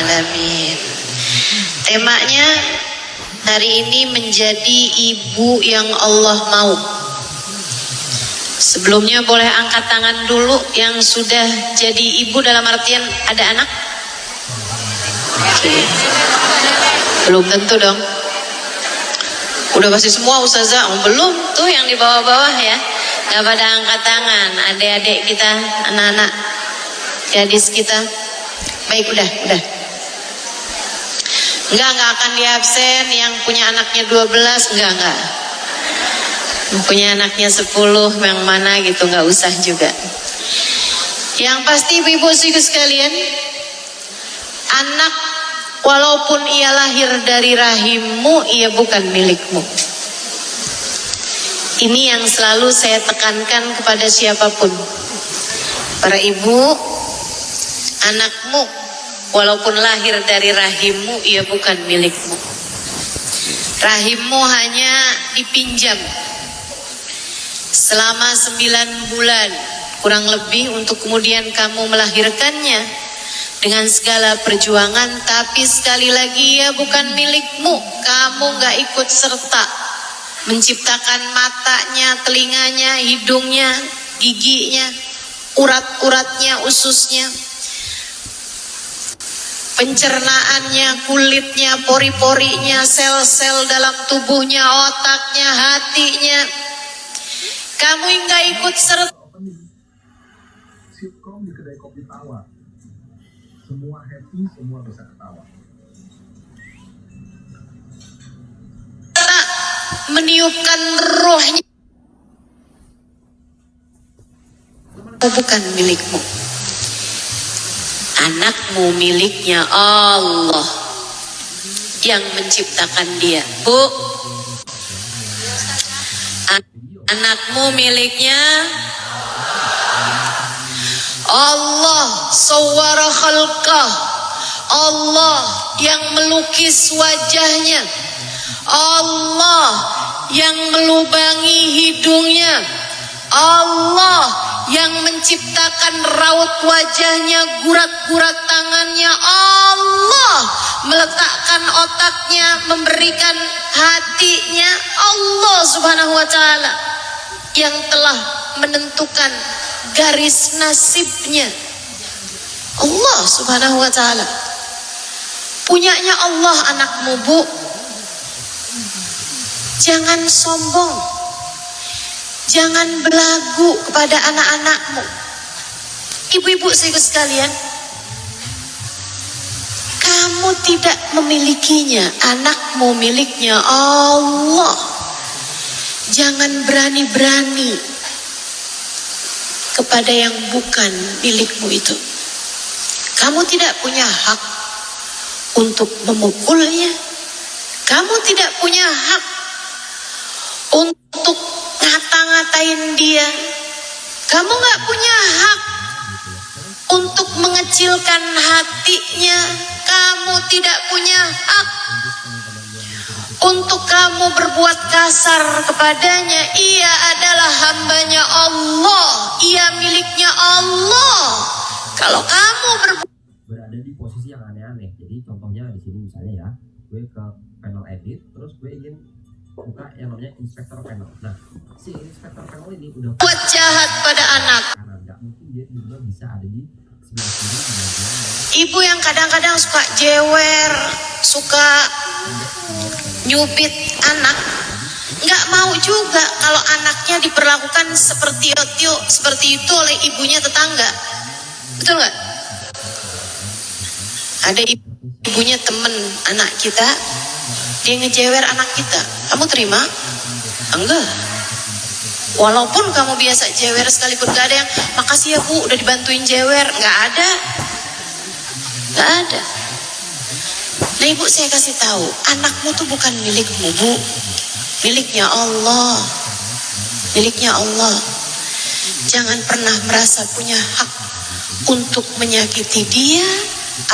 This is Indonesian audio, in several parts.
alamin. Temanya hari ini menjadi ibu yang Allah mau. Sebelumnya boleh angkat tangan dulu yang sudah jadi ibu dalam artian ada anak? Oke. Belum tentu dong. Udah pasti semua ustazah? Oh, belum tuh yang di bawah-bawah ya. Gak pada angkat tangan. Adik-adik kita, anak-anak gadis kita. Baik, udah. Enggak akan diabsen. Yang punya anaknya 12, enggak. Punya anaknya 10, yang mana gitu, enggak usah juga. Yang pasti ibu-ibu sekalian, anak walaupun ia lahir dari rahimmu, ia bukan milikmu. Ini yang selalu saya tekankan kepada siapapun. Para ibu, anakmu walaupun lahir dari rahimmu, ia bukan milikmu. Rahimmu hanya dipinjam selama 9 bulan kurang lebih untuk kemudian kamu melahirkannya dengan segala perjuangan, tapi sekali lagi ya bukan milikmu. Kamu gak ikut serta menciptakan matanya, telinganya, hidungnya, giginya, urat-uratnya, ususnya, pencernaannya, kulitnya, pori-porinya, sel-sel dalam tubuhnya, otaknya, hatinya. Kamu gak ikut serta. Sitkom di kedai kopi tawa. Semua happy, semua bisa ketawa. Meniupkan rohnya. Bukan milikmu. Anakmu miliknya Allah yang menciptakan dia. Bu, anakmu miliknya Allah, sawwara khalqah. Allah yang melukis wajahnya, Allah yang melubangi hidungnya, Allah yang menciptakan raut wajahnya, gurat-gurat tangannya, Allah meletakkan otaknya, memberikan hatinya, Allah subhanahu wa ta'ala yang telah menentukan garis nasibnya. Allah subhanahu wa ta'ala punyanya Allah anakmu, bu. Jangan sombong, jangan belagu kepada anak-anakmu. Ibu-ibu sekalian, kamu tidak memilikinya, anakmu miliknya Allah. Jangan berani-berani kepada yang bukan milikmu itu. Kamu tidak punya hak untuk memukulnya. Kamu tidak punya hak untuk ngata-ngatain dia. Kamu gak punya hak untuk mengecilkan hatinya. Kamu tidak punya hak untuk kamu berbuat kasar kepadanya. Ia adalah hambanya Allah, ia miliknya Allah. Kalau kamu berada di posisi yang aneh-aneh, jadi contohnya di sini misalnya ya, gue ke panel edit, terus gue ingin buka yang namanya inspektor panel. Nah, si inspektor panel ini udah buat jahat pada anak. karena nggak mungkin dia juga bisa ada di sebelah kiri bagian. Ibu yang kadang-kadang suka jewer, suka nyubit anak, nggak mau juga kalau anaknya diperlakukan seperti itu oleh ibunya tetangga. Betul nggak? Ada ibunya temen anak kita, dia ngejewer anak kita. Kamu terima? Enggak. Walaupun kamu biasa jewer sekalipun, gak ada yang makasih ya bu udah dibantuin jewer. Nggak ada. Nah ibu, saya kasih tahu, anakmu tuh bukan milikmu, bu. Miliknya Allah. Miliknya Allah. Jangan pernah merasa punya hak untuk menyakiti dia,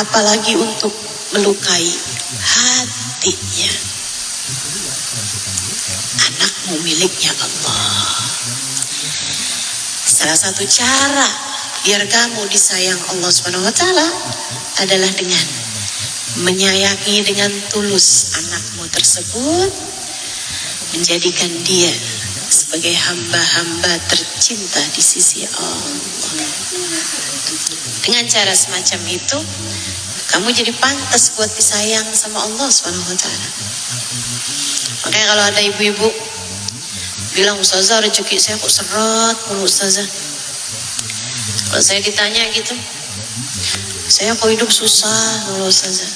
apalagi untuk melukai hatinya. Anakmu miliknya Allah. Salah satu cara biar kamu disayang Allah Subhanahu wa taala adalah dengan menyayangi dengan tulus anakmu tersebut, menjadikan dia sebagai hamba-hamba tercinta di sisi Allah. Dengan cara semacam itu, kamu jadi pantas buat disayang sama Allah SWT. Makanya kalau ada ibu-ibu bilang, Ustazah rezeki saya kok seret mulu Ustazah. Kalau saya ditanya gitu, saya kok hidup susah mulu Ustazah.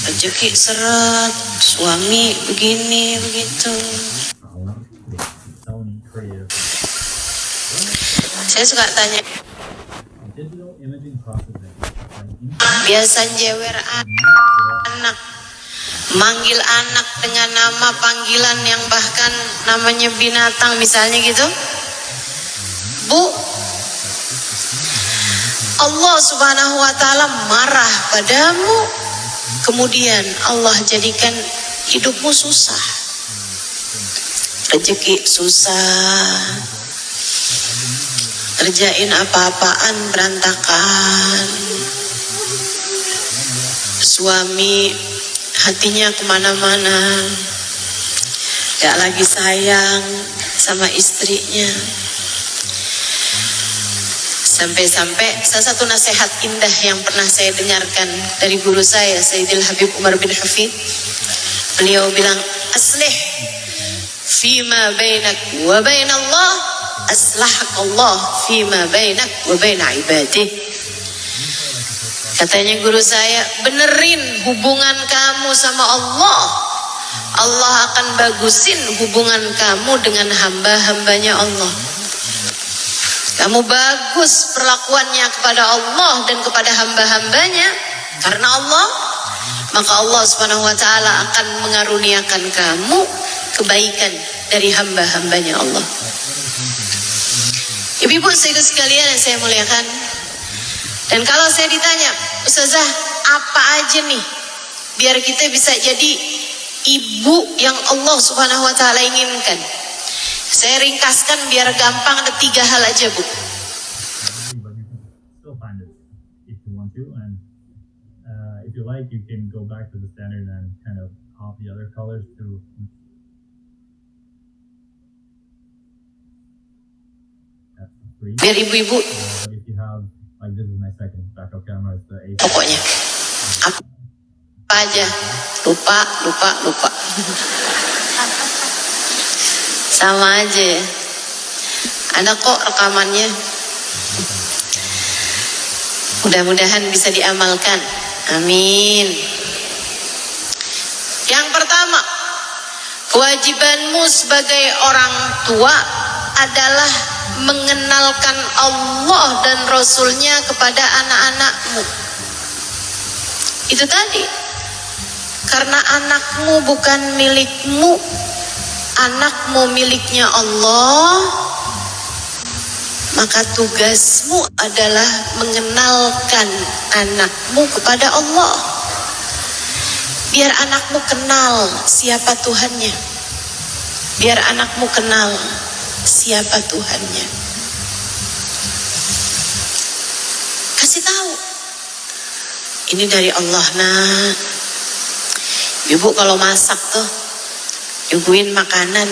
Rezeki seret, suami begini begitu. Saya suka tanya, biasa jewer anak, manggil anak dengan nama panggilan yang bahkan namanya binatang misalnya gitu. Bu, Allah Subhanahu wa ta'ala marah padamu, kemudian Allah jadikan hidupmu susah, rezeki susah, kerjain apa-apaan berantakan, suami hatinya kemana-mana, gak lagi sayang sama istrinya. Sampai-sampai salah satu nasihat indah yang pernah saya dengarkan dari guru saya, Sayyidil Habib Umar bin Hafid, beliau bilang, aslih fima bainak wa bain Allah, aslahakallah fima bainak wa bain ibadih. Katanya guru saya, benerin hubungan kamu sama Allah, Allah akan bagusin hubungan kamu dengan hamba-hambanya Allah. Kamu bagus perlakuannya kepada Allah dan kepada hamba-hambanya karena Allah, maka Allah Subhanahu wa ta'ala akan mengaruniakan kamu kebaikan dari hamba-hambanya Allah. Ibu-ibu saudara sekalian yang saya muliakan, dan kalau saya ditanya, Ustazah apa aja nih biar kita bisa jadi ibu yang Allah Subhanahu wa ta'ala inginkan, saya ringkaskan biar gampang, ada 3 hal aja Bu. Still find it if you want to, and if you like, you can go back to the standard and kind of off the other colors to. Biar ibu-ibu But if you have, like this is my second backup camera, it's the A. pokoknya apa aja lupa sama aja ya. Ada kok rekamannya, mudah-mudahan bisa diamalkan, amin. Yang pertama, kewajibanmu sebagai orang tua adalah mengenalkan Allah dan Rasulnya kepada anak-anakmu. Itu tadi, karena anakmu bukan milikmu, anakmu miliknya Allah, maka tugasmu adalah mengenalkan anakmu kepada Allah. Biar anakmu kenal siapa Tuhannya, biar anakmu kenal siapa Tuhannya. Kasih tahu, ini dari Allah nak. Ibu kalau masak tuh, nyuguhin makanan,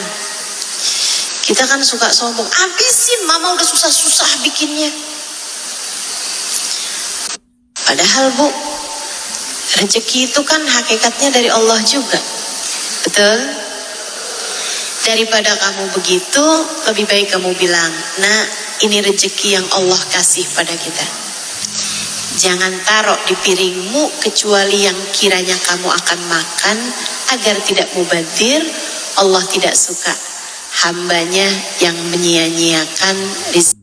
kita kan suka sombong, habisin mama udah susah-susah bikinnya. Padahal Bu, rezeki itu kan hakikatnya dari Allah juga, betul? Daripada kamu begitu, lebih baik kamu bilang, nah ini rezeki yang Allah kasih pada kita. Jangan taruh di piringmu kecuali yang kiranya kamu akan makan, agar tidak mubadzir. Allah tidak suka hambanya yang menyia-nyiakan rezeki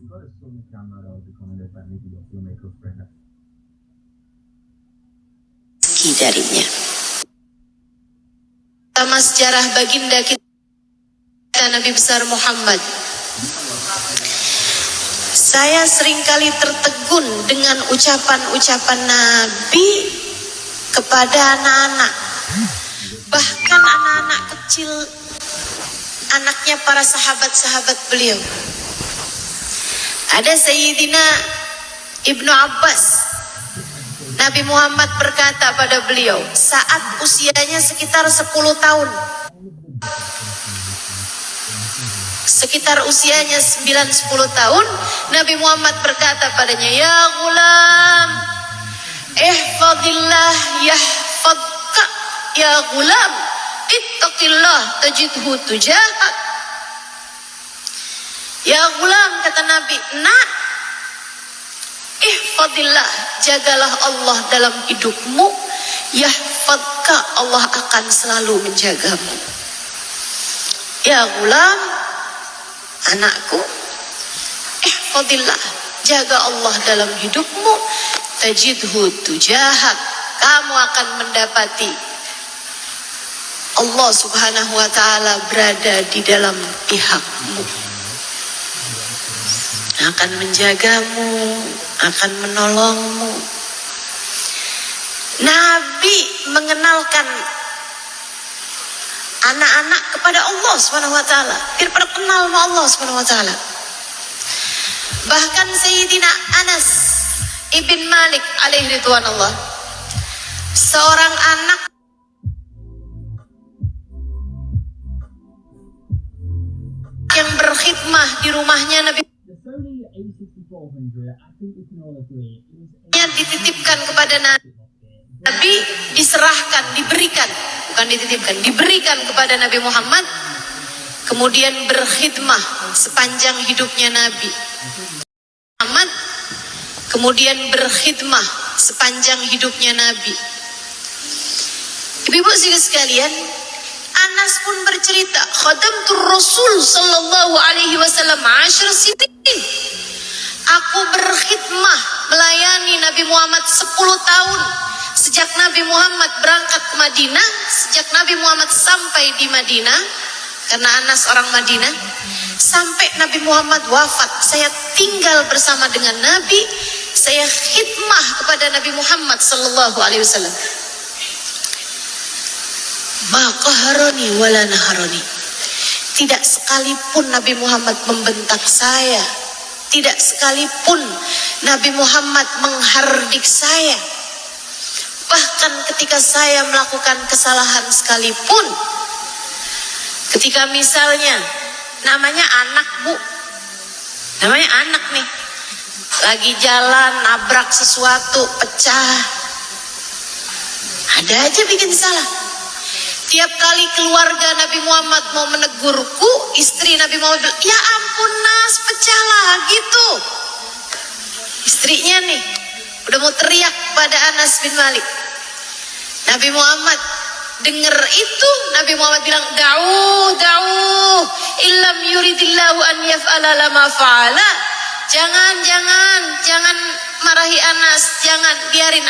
darinya. Sama sejarah baginda kita Nabi besar Muhammad, saya seringkali tertegun dengan ucapan-ucapan Nabi kepada anak-anak, bahkan anak-anak kecil, anaknya para sahabat-sahabat beliau. Ada Sayyidina Ibnu Abbas, Nabi Muhammad berkata pada beliau saat usianya sekitar 10 tahun. Sekitar usianya 9-10 tahun, Nabi Muhammad berkata padanya, "Ya gulam, ihfadillah yahfadka, ya gulam, ittaqillah tajidhu tujahak." Ya gulam, kata Nabi, "Nak, ihfadillah, jagalah Allah dalam hidupmu, yahfadka, Allah akan selalu menjagamu." Ya gulam, anakku, ihfadillah, jaga Allah dalam hidupmu, tajidhu tujahak, kamu akan mendapati Allah subhanahu wa ta'ala berada di dalam pihakmu, akan menjagamu, akan menolongmu. Nabi mengenalkan anak-anak kepada Allah subhanahu wa ta'ala, biar pada kenal sama Allah subhanahu wa ta'ala. Bahkan Sayyidina Anas ibn Malik alaihi ridwanullah, seorang anak yang berkhidmah di rumahnya Nabi, yang dititipkan kepada Nabi, diserahkan, diberikan, bukan dititipkan, diberikan kepada Nabi Muhammad, kemudian berkhidmah sepanjang hidupnya Nabi Muhammad, kemudian berkhidmah sepanjang hidupnya Nabi. Ibu-ibu sekalian, Anas pun bercerita, khadamtur Rasul sallallahu alaihi wasallam 10 sinin. Aku berkhidmah melayani Nabi Muhammad 10 tahun. Sejak Nabi Muhammad berangkat ke Madinah, sejak Nabi Muhammad sampai di Madinah, karena Anas orang Madinah, sampai Nabi Muhammad wafat, saya tinggal bersama dengan Nabi, saya khidmah kepada Nabi Muhammad sallallahu alaihi wasallam. Ma qaharani wala naharani. Tidak sekalipun Nabi Muhammad membentak saya, tidak sekalipun Nabi Muhammad menghardik saya. Bahkan ketika saya melakukan kesalahan sekalipun, ketika misalnya namanya anak bu, namanya anak nih, lagi jalan nabrak sesuatu pecah, ada aja bikin salah. Tiap kali keluarga Nabi Muhammad mau menegurku, istri Nabi Muhammad bilang, "Ya ampun Nas, pecahlah," gitu. Istrinya nih udah mau teriak pada Anas bin Malik. Nabi Muhammad dengar itu, Nabi Muhammad bilang, Da'u illam yuridillahu an yaf'ala lama fa'ala." Jangan marahi Anas, jangan, biarin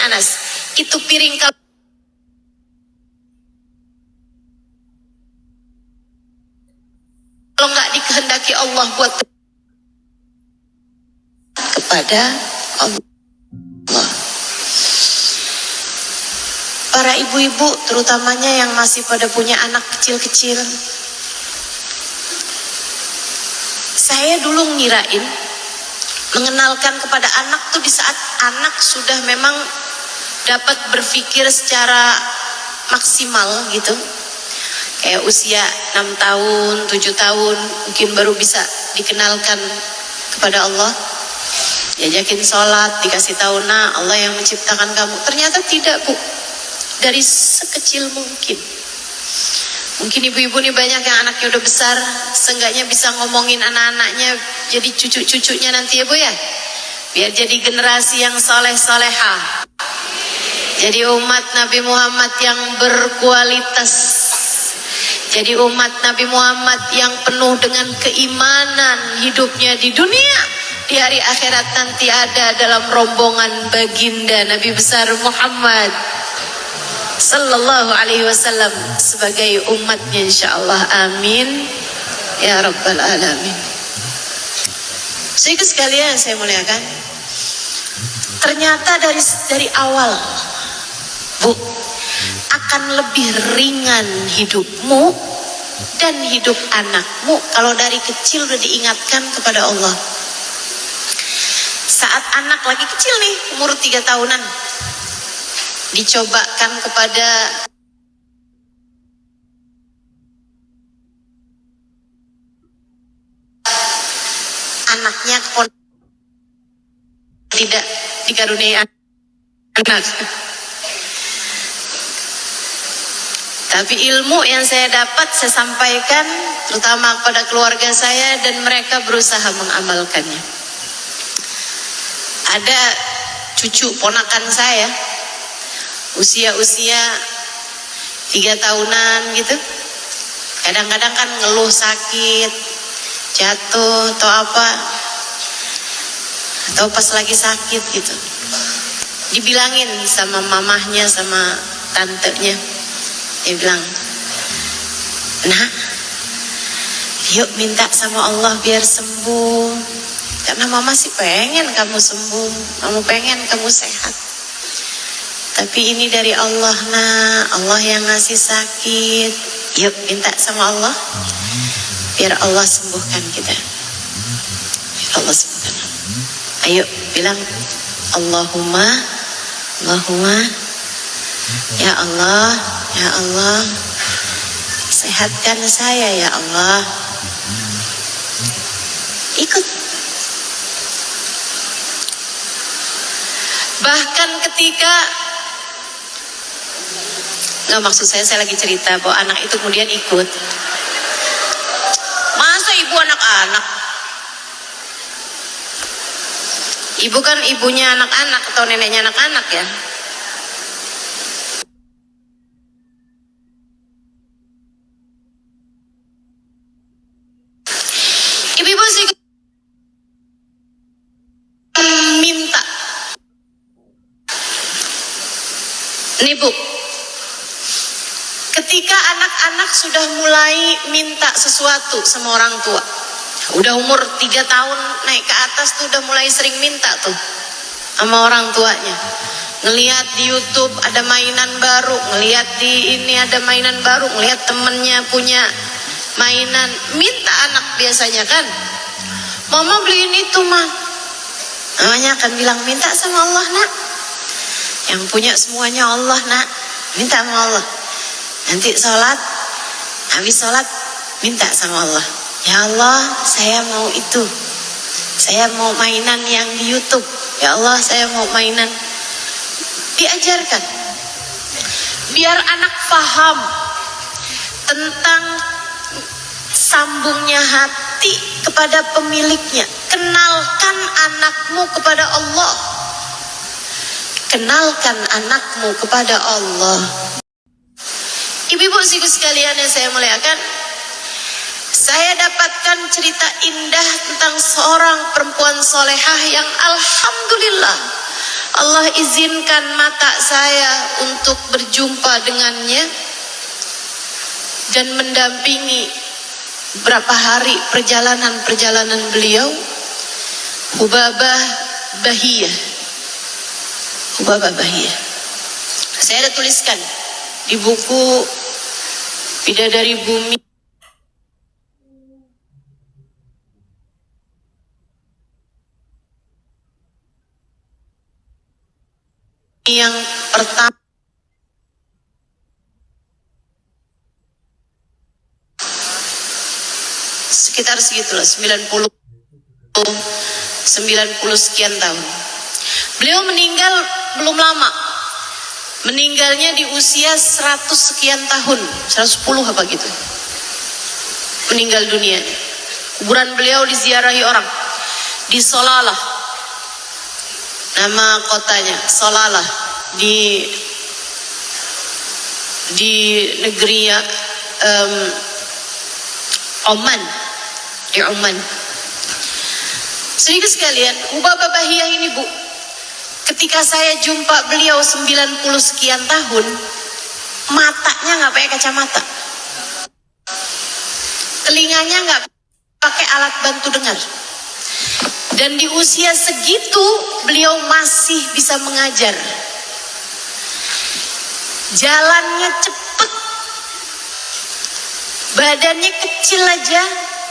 Anas. Itu piring kalau nggak dikehendaki Allah buat kepada Allah. Para ibu-ibu terutamanya yang masih pada punya anak kecil-kecil, saya dulu ngirain mengenalkan kepada anak tuh di saat anak sudah memang dapat berpikir secara maksimal gitu. Kayak usia 6 tahun, 7 tahun, mungkin baru bisa dikenalkan kepada Allah. Diajakin sholat, dikasih tahu, "Nah, Allah yang menciptakan kamu." Ternyata tidak bu, dari sekecil mungkin. Mungkin ibu-ibu nih banyak yang anaknya udah besar, seenggaknya bisa ngomongin anak-anaknya jadi cucu-cucunya nanti ya bu ya. Biar jadi generasi yang soleh-solehah. Jadi umat Nabi Muhammad yang berkualitas. Jadi umat Nabi Muhammad yang penuh dengan keimanan hidupnya di dunia, di hari akhirat nanti ada dalam rombongan baginda Nabi besar Muhammad sallallahu alaihi wasallam sebagai umatnya insyaallah. Amin ya rabbal alamin. Sehingga sekalian saya muliakan, ternyata dari awal bu, akan lebih ringan hidupmu dan hidup anakmu kalau dari kecil udah diingatkan kepada Allah. Saat anak lagi kecil nih, umur 3 tahunan, dicobakan kepada anaknya tidak dikaruniai anak. Tapi ilmu yang saya dapat saya sampaikan terutama kepada keluarga saya dan mereka berusaha mengamalkannya. Ada cucu ponakan saya usia 3 tahunan gitu. Kadang-kadang kan ngeluh sakit, jatuh atau apa, atau pas lagi sakit gitu. Dibilangin sama mamahnya sama tantenya, dia bilang, "Nak, yuk minta sama Allah biar sembuh. Karena mama sih pengen kamu sembuh, kamu pengen kamu sehat. Tapi ini dari Allah, nak. Allah yang ngasih sakit. Yuk minta sama Allah biar Allah sembuhkan kita. Biar Allah sembuhkan. Ayo bilang Allahumma ya Allah sehatkan saya ya Allah." Ikut. Bahkan ketika, nggak, maksud saya lagi cerita bahwa anak itu kemudian ikut. Masa ibu anak-anak? Ibu kan ibunya anak-anak atau neneknya anak-anak ya. Ibu-ibu sih minta. Nih Bu, ketika anak-anak sudah mulai minta sesuatu sama orang tua, udah umur 3 tahun naik ke atas tuh udah mulai sering minta tuh sama orang tuanya. Ngelihat di YouTube ada mainan baru, ngelihat di ini ada mainan baru, ngelihat temennya punya mainan, minta anak biasanya kan, "Mama beliin itu mah." Namanya akan bilang, "Minta sama Allah nak, yang punya semuanya Allah nak, minta sama Allah." Nanti sholat, habis sholat minta sama Allah, "Ya Allah saya mau itu, saya mau mainan yang di YouTube, ya Allah saya mau mainan." Diajarkan biar anak paham tentang sambungnya hati kepada pemiliknya. Kenalkan anakmu kepada Allah. Kenalkan anakmu kepada Allah. Ibu-ibu sekalian yang saya muliakan, saya dapatkan cerita indah tentang seorang perempuan solehah yang alhamdulillah Allah izinkan mata saya untuk berjumpa dengannya dan mendampingi berapa hari perjalanan beliau. Hubabah Bahiyah. Saya ada tuliskan di buku Bidadari Bumi yang pertama. Sekitar segitulah 90 sekian tahun. Beliau meninggal belum lama. Meninggalnya di usia 100 sekian tahun, 110 apa gitu. Meninggal dunia. Kuburan beliau diziarahi orang di Solalah. Nama kotanya Solalah di negeri Oman. Di Oman. Sedikit sekalian, Hubabah Bahiyah ini Bu, ketika saya jumpa beliau 90 sekian tahun, matanya nggak pakai kacamata, telinganya nggak pakai alat bantu dengar, dan di usia segitu beliau masih bisa mengajar. Jalannya cepet, badannya kecil aja,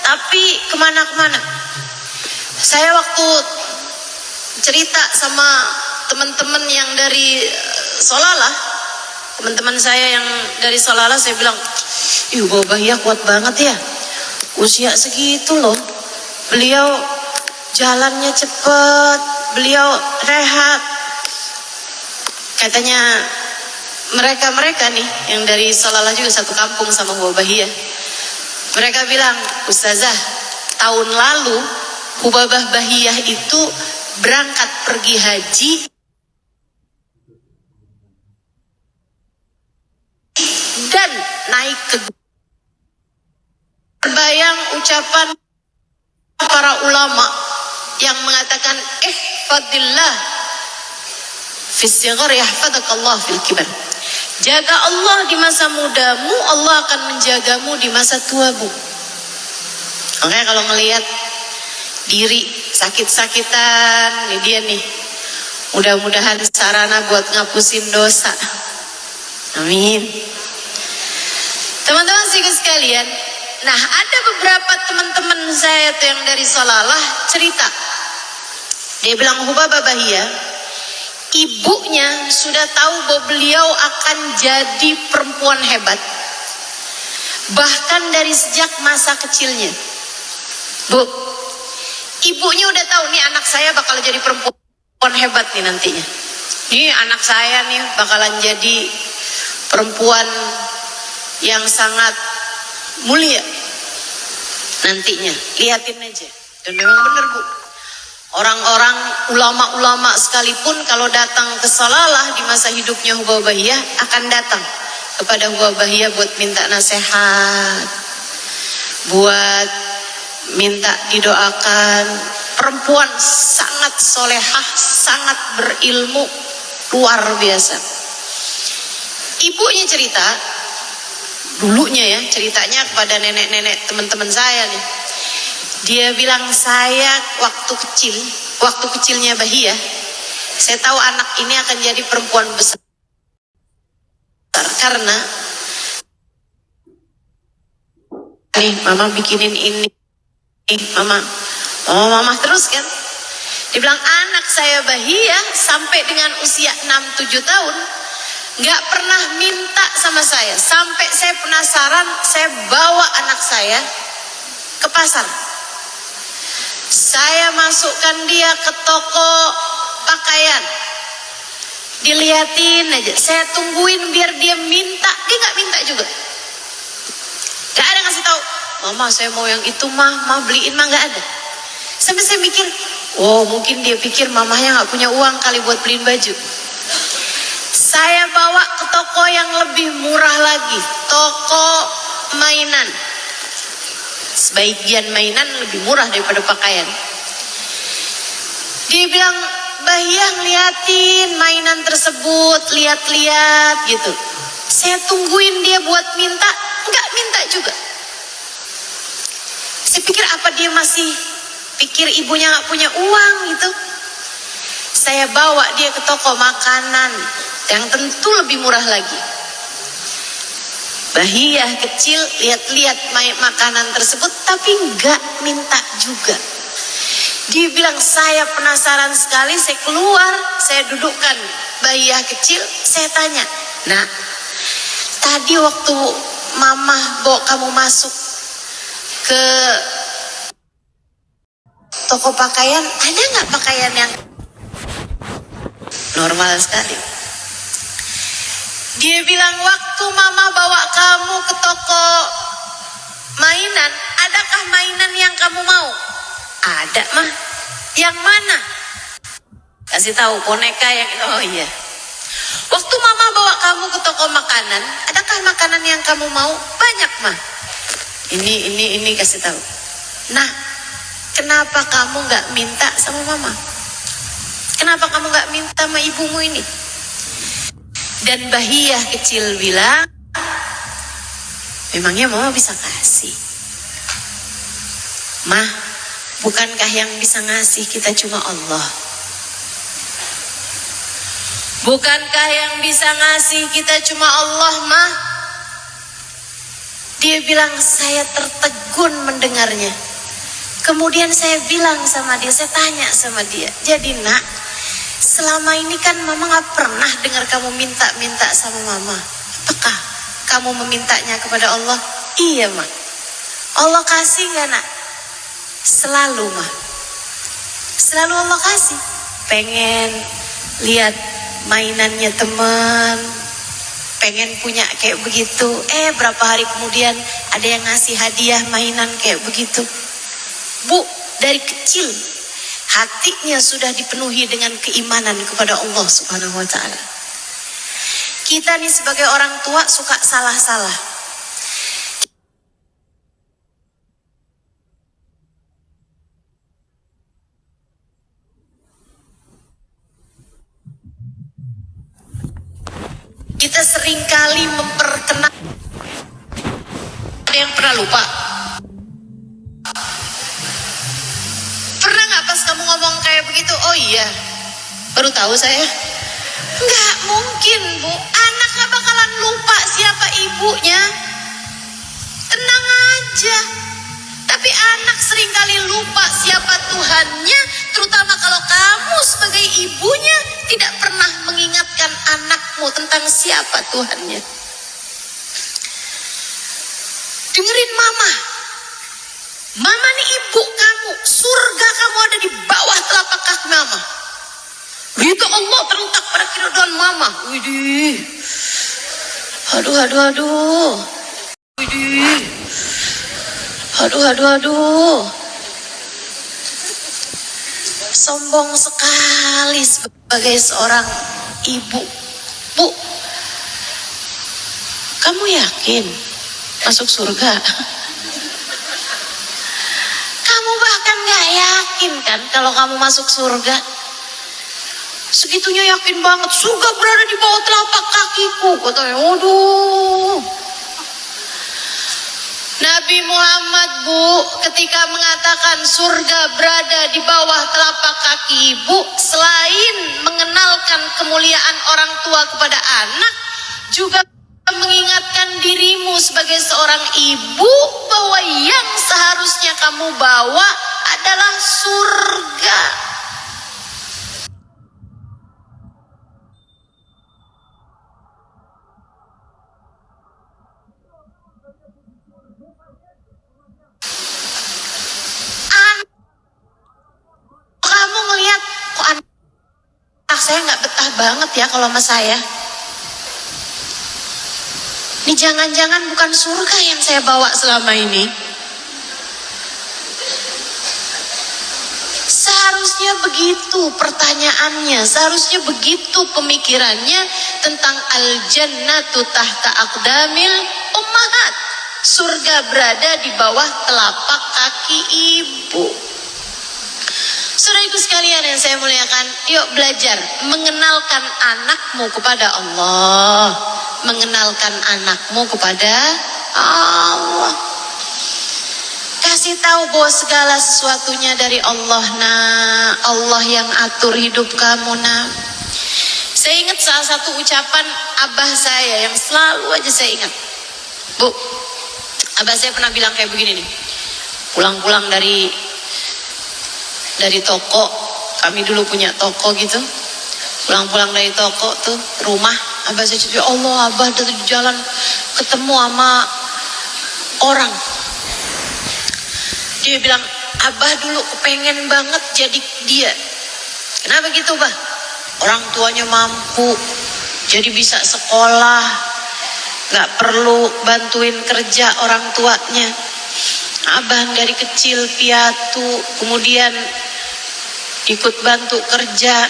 tapi kemana-kemana. Saya waktu cerita sama teman-teman yang dari Solalah, teman-teman saya yang dari Solalah, saya bilang, ih Bahia kuat banget ya, usia segitu loh, beliau jalannya cepet, beliau rehat. Katanya mereka nih yang dari Solalah juga satu kampung sama Bahia. Mereka bilang, Ustazah, tahun lalu Hubabah Bahiyah itu berangkat pergi haji dan naik ke terbayang ucapan para ulama yang mengatakan ihfadillah fis sighar yahfadakallah fil kibar. Jaga Allah di masa mudamu, Allah akan menjagamu di masa tuamu. Makanya kalau ngelihat diri sakit-sakitan, ini dia nih, mudah-mudahan sarana buat ngapusin dosa. Amin. Teman-teman sekalian, nah ada beberapa teman-teman saya tuh yang dari Solalah cerita, dia bilang Hubabah Bahiyah, ibunya sudah tahu bahwa beliau akan jadi perempuan hebat, bahkan dari sejak masa kecilnya. Bu, ibunya udah tahu nih anak saya bakal jadi perempuan hebat nih nantinya. Ini anak saya nih bakalan jadi perempuan yang sangat mulia nantinya. Lihatin aja. Dan memang benar Bu. Orang-orang ulama-ulama sekalipun kalau datang ke Solalah di masa hidupnya Hubabah Bahiyah akan datang kepada Hubabah Bahiyah buat minta nasihat, buat minta didoakan. Perempuan sangat solehah, sangat berilmu, luar biasa. Ibunya cerita, dulunya ya, ceritanya kepada nenek-nenek teman-teman saya nih. Dia bilang, saya waktu kecilnya Bahiyah, saya tahu anak ini akan jadi perempuan besar. Karena nih mama bikinin ini, mama terus kan. Dia bilang anak saya Bahiyah sampai dengan usia 6-7 tahun nggak pernah minta sama saya. Sampai saya penasaran, saya bawa anak saya ke pasar. Saya masukkan dia ke toko pakaian, dilihatin aja. Saya tungguin biar dia minta, dia nggak minta juga. Gak ada ngasih tahu, mama saya mau yang itu mah beliin mah, nggak ada. Sampai saya mikir, oh mungkin dia pikir mamanya nggak punya uang kali buat beliin baju. Saya bawa ke toko yang lebih murah lagi, toko mainan. Sebagian mainan lebih murah daripada pakaian. Dia bilang, Bahiyah ngeliatin mainan tersebut, lihat-lihat gitu. Saya tungguin dia buat minta, nggak minta juga. Saya pikir apa dia masih pikir ibunya nggak punya uang gitu. Saya bawa dia ke toko makanan yang tentu lebih murah lagi. Bahiyah kecil lihat-lihat makanan tersebut tapi nggak minta juga. Dia bilang, saya penasaran sekali, saya keluar, saya dudukkan Bahiyah kecil, saya tanya, nak, tadi waktu mama bawa kamu masuk ke toko pakaian, ada nggak pakaian yang normal sekali? Dia bilang, waktu mama bawa kamu ke toko mainan, adakah mainan yang kamu mau? Ada mah. Yang mana? Kasih tahu boneka yang, oh iya. Waktu mama bawa kamu ke toko makanan, adakah makanan yang kamu mau? Banyak mah. Ini kasih tahu. Nah, kenapa kamu nggak minta sama mama? Kenapa kamu nggak minta sama ibumu ini? Dan Bahiyah kecil bilang, memangnya mama bisa kasih? Mah, bukankah yang bisa ngasih kita cuma Allah? Bukankah yang bisa ngasih kita cuma Allah, mah? Dia bilang, saya tertegun mendengarnya. Kemudian saya bilang sama dia, saya tanya sama dia, jadi nak, selama ini kan mama gak pernah dengar kamu minta-minta sama mama. Apakah kamu memintanya kepada Allah? Iya mak. Allah kasih gak nak? Selalu mak. Selalu Allah kasih. Pengen lihat mainannya teman, pengen punya kayak begitu. Berapa hari kemudian ada yang ngasih hadiah mainan kayak begitu. Bu, dari kecil hatinya sudah dipenuhi dengan keimanan kepada Allah Subhanahu wa ta'ala. Kita nih sebagai orang tua suka salah-salah. Kita seringkali memperkenal. Ada yang pernah lupa? Pernah gak pas kamu ngomong kayak begitu? Oh iya, baru tahu saya. Nggak mungkin bu, anak gak bakalan lupa siapa ibunya. Tenang aja. Tapi anak seringkali lupa siapa Tuhannya, terutama kalau kamu sebagai ibunya tidak pernah mengingatkan anakmu tentang siapa Tuhannya. Dengerin mama. Mama nih ibu kamu, surga kamu ada di bawah telapak kaki mama. Ridho Allah terletak pada keridhaan mama. Widih. Aduh. Widih. Aduh. Sombong sekali sebagai seorang ibu. Bu, kamu yakin masuk surga? Kamu bahkan gak yakin kan kalau kamu masuk surga? Segitunya yakin banget, surga berada di bawah telapak kakiku. Katanya, waduh. Nabi Muhammad bu, ketika mengatakan surga berada di bawah telapak kaki ibu, selain mengenalkan kemuliaan orang tua kepada anak, juga mengingatkan dirimu sebagai seorang ibu bahwa yang seharusnya kamu bawa adalah surga. Kamu ngelihat kok anak saya nggak betah banget ya kalau sama saya. Ini jangan-jangan bukan surga yang saya bawa selama ini. Seharusnya begitu pertanyaannya, seharusnya begitu pemikirannya tentang al-jannatu tahta aqdamil ummahat. Surga berada di bawah telapak kaki ibu. Saudaraku sekalian yang saya muliakan, yuk belajar mengenalkan anakmu kepada Allah. Mengenalkan anakmu kepada Allah. Kasih tahu bahwa segala sesuatunya dari Allah, nak. Allah yang atur hidup kamu, nak. Saya ingat salah satu ucapan abah saya yang selalu aja saya ingat. Bu, abah saya pernah bilang kayak begini nih. Pulang-pulang dari toko, kami dulu punya toko gitu. Pulang-pulang dari toko tuh rumah, abah saya cerita, Allah abah dari jalan ketemu sama orang. Dia bilang, abah dulu kepengen banget jadi dia. Kenapa gitu bah? Orang tuanya mampu, jadi bisa sekolah, gak perlu bantuin kerja orang tuanya. Abah dari kecil piatu, kemudian ikut bantu kerja.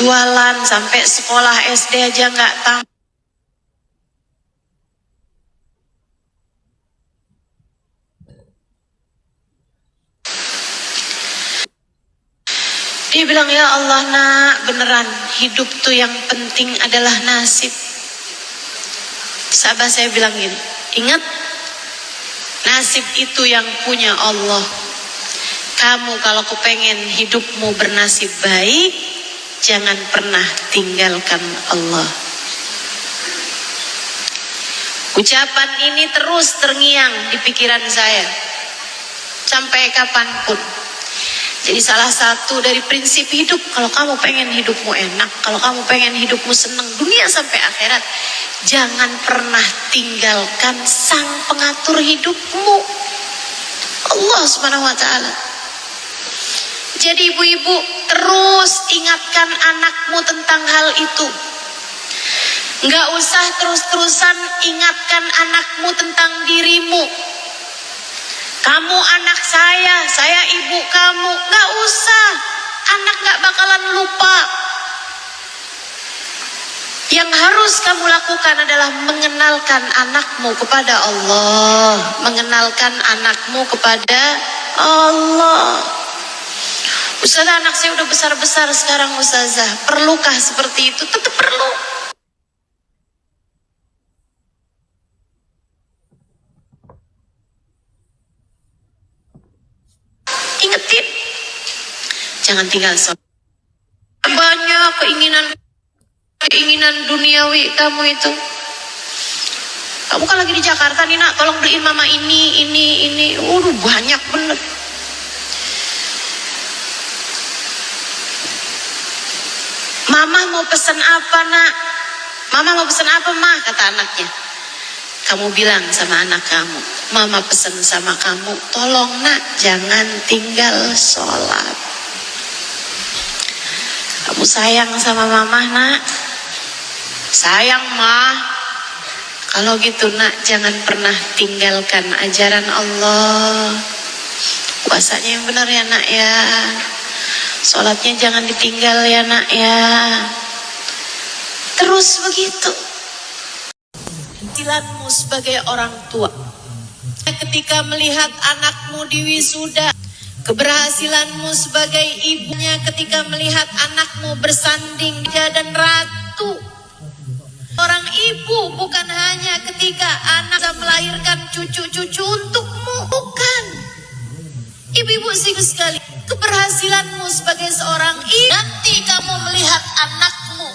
Jualan sampai sekolah SD aja nggak tamat. Dia bilang, ya Allah nak, beneran hidup tuh yang penting adalah nasib. Sahabat saya bilang gini, ingat nasib itu yang punya Allah. kamu kalau kepengen hidupmu bernasib baik, jangan pernah tinggalkan Allah. Ucapan ini terus terngiang di pikiran saya sampai kapanpun. Jadi salah satu dari prinsip hidup, kalau kamu pengen hidupmu enak, kalau kamu pengen hidupmu senang dunia sampai akhirat, jangan pernah tinggalkan sang pengatur hidupmu, Allah Subhanahu wa ta'ala. Jadi ibu-ibu, terus ingatkan anakmu tentang hal itu. Nggak usah terus-terusan ingatkan anakmu tentang dirimu. Kamu anak saya ibu kamu. Nggak usah, anak nggak bakalan lupa. Yang harus kamu lakukan adalah mengenalkan anakmu kepada Allah. Mengenalkan anakmu kepada Allah. Ustazah, anak saya udah besar-besar sekarang Ustazah. Perlukah seperti itu? Tetap perlu. Ingetin. Jangan tinggal sholat. Banyak keinginan duniawi kamu itu. Kamu kan lagi di Jakarta nih nak, tolong beliin mama ini. Waduh, banyak bener. Mama mau pesan apa nak? Mama mau pesan apa mah? Kata anaknya. Kamu bilang sama anak kamu, mama pesan sama kamu, tolong nak jangan tinggal sholat. Kamu sayang sama mama nak? Sayang mah. Kalau gitu nak, jangan pernah tinggalkan ajaran Allah. Puasanya yang benar ya nak ya. Sholatnya jangan ditinggal ya nak ya. Terus begitu. Keberhasilanmu sebagai orang tua. Ketika melihat anakmu di wisuda. Keberhasilanmu sebagai ibunya ketika melihat anakmu bersanding dan ratu. Orang ibu bukan hanya ketika anak melahirkan cucu-cucu untukmu. Bukan. Ibu-ibu serius sekali. Keberhasilanmu sebagai seorang ibu, nanti kamu melihat anakmu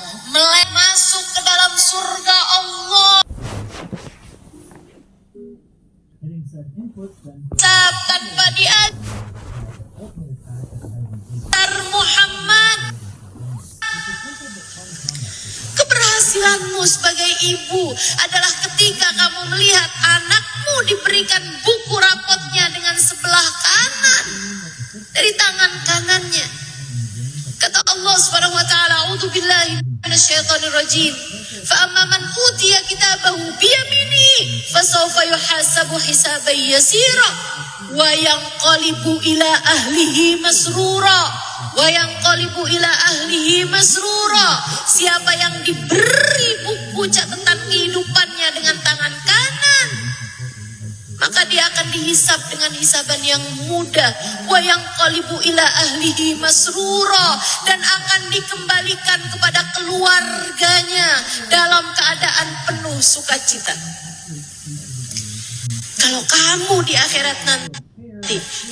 masuk ke dalam surga Allah. Tanpa diajar Muhammad. Keberhasilanmu sebagai ibu adalah ketika kamu melihat anakmu diberikan buku rapotnya dengan sebelah kanan dari tangan kanannya. Kata Allah Subhanahu wa taala, "A'udzubillahi minasyaitonir rajim. Fa amma man utiya kitabahu biyamini fasawfa yuhasabu hisaban yasira wa yanqalibu ila ahlihi masrura." Wa yanqalibu ila ahlihi masrura. Siapa yang diberi buku catatan kehidupannya dengan tangan kanan, maka dia akan dihisab dengan hisaban yang mudah. Wa yanqalibu ila ahlihi masrura, dan akan dikembalikan kepada keluarganya dalam keadaan penuh sukacita. Kalau kamu di akhirat nanti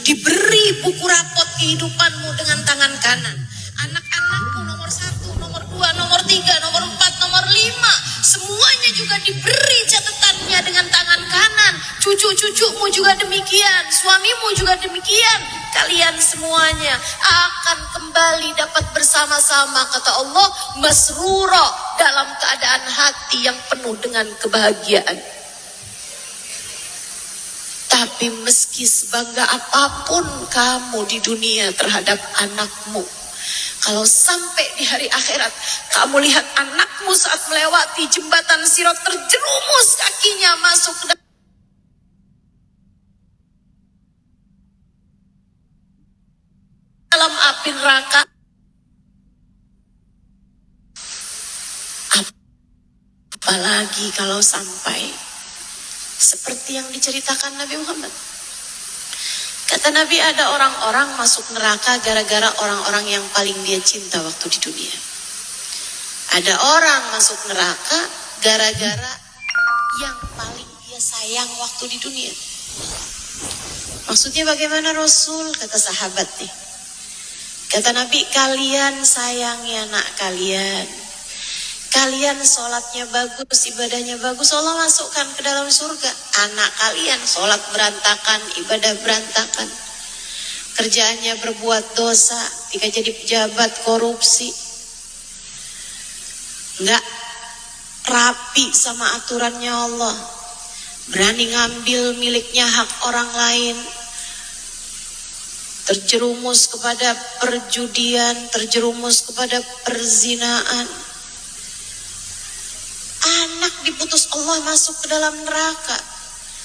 diberi buku rapot kehidupanmu dengan tangan kanan, anak-anakmu nomor 1, nomor 2, nomor 3, nomor 4, nomor 5, semuanya juga diberi catatannya dengan tangan kanan. Cucu-cucumu juga demikian, suamimu juga demikian. Kalian semuanya akan kembali dapat bersama-sama, kata Allah, masrura, dalam keadaan hati yang penuh dengan kebahagiaan. Tapi meski sebangga apapun kamu di dunia terhadap anakmu, kalau sampai di hari akhirat kamu lihat anakmu saat melewati jembatan Sirat terjerumus kakinya masuk ke dalam api neraka, apalagi kalau sampai seperti yang diceritakan Nabi Muhammad. Kata Nabi, ada orang-orang masuk neraka gara-gara orang-orang yang paling dia cinta waktu di dunia. Ada orang masuk neraka gara-gara yang paling dia sayang waktu di dunia. Maksudnya bagaimana Rasul? Kata sahabat nih. Kata Nabi, kalian sayangi anak kalian. Kalian sholatnya bagus, ibadahnya bagus, Allah masukkan ke dalam surga. Anak kalian sholat berantakan, ibadah berantakan. Kerjaannya berbuat dosa, ketika jadi pejabat korupsi. Enggak rapi sama aturannya Allah. Berani ngambil miliknya hak orang lain. Terjerumus kepada perjudian, terjerumus kepada perzinaan. Anak diputus Allah masuk ke dalam neraka.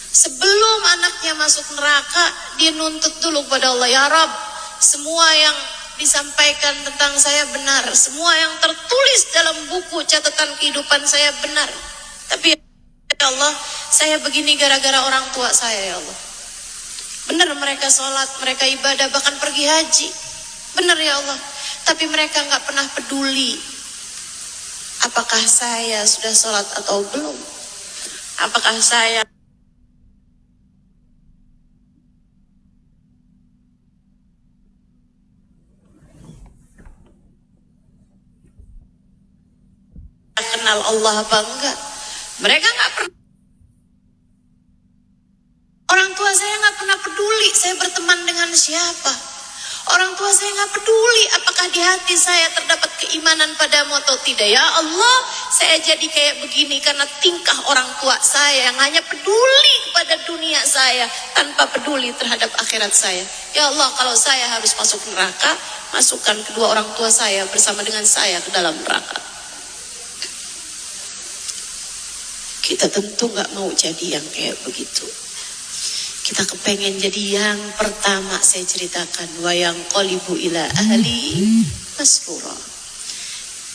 Sebelum anaknya masuk neraka, dia nuntut dulu kepada Allah, ya Rabb, semua yang disampaikan tentang saya benar, semua yang tertulis dalam buku catatan kehidupan saya benar. Tapi ya Allah, saya begini gara-gara orang tua saya, ya Allah. Benar mereka sholat, mereka ibadah, bahkan pergi haji. Benar ya Allah. Tapi mereka nggak pernah peduli apakah saya sudah sholat atau belum. Apakah saya kenal Allah apa enggak. Mereka nggak pernah. Orang tua saya nggak pernah peduli saya berteman dengan siapa. Orang tua saya nggak peduli apakah di hati saya terdapat keimanan padamu atau tidak. Ya Allah, saya jadi kayak begini karena tingkah orang tua saya yang hanya peduli kepada dunia saya tanpa peduli terhadap akhirat saya. Ya Allah, kalau saya harus masuk neraka, masukkan kedua orang tua saya bersama dengan saya ke dalam neraka. Kita tentu nggak mau jadi yang kayak begitu. Kita kepengen jadi yang pertama saya ceritakan, wa yang qalibu ila ahli masrura.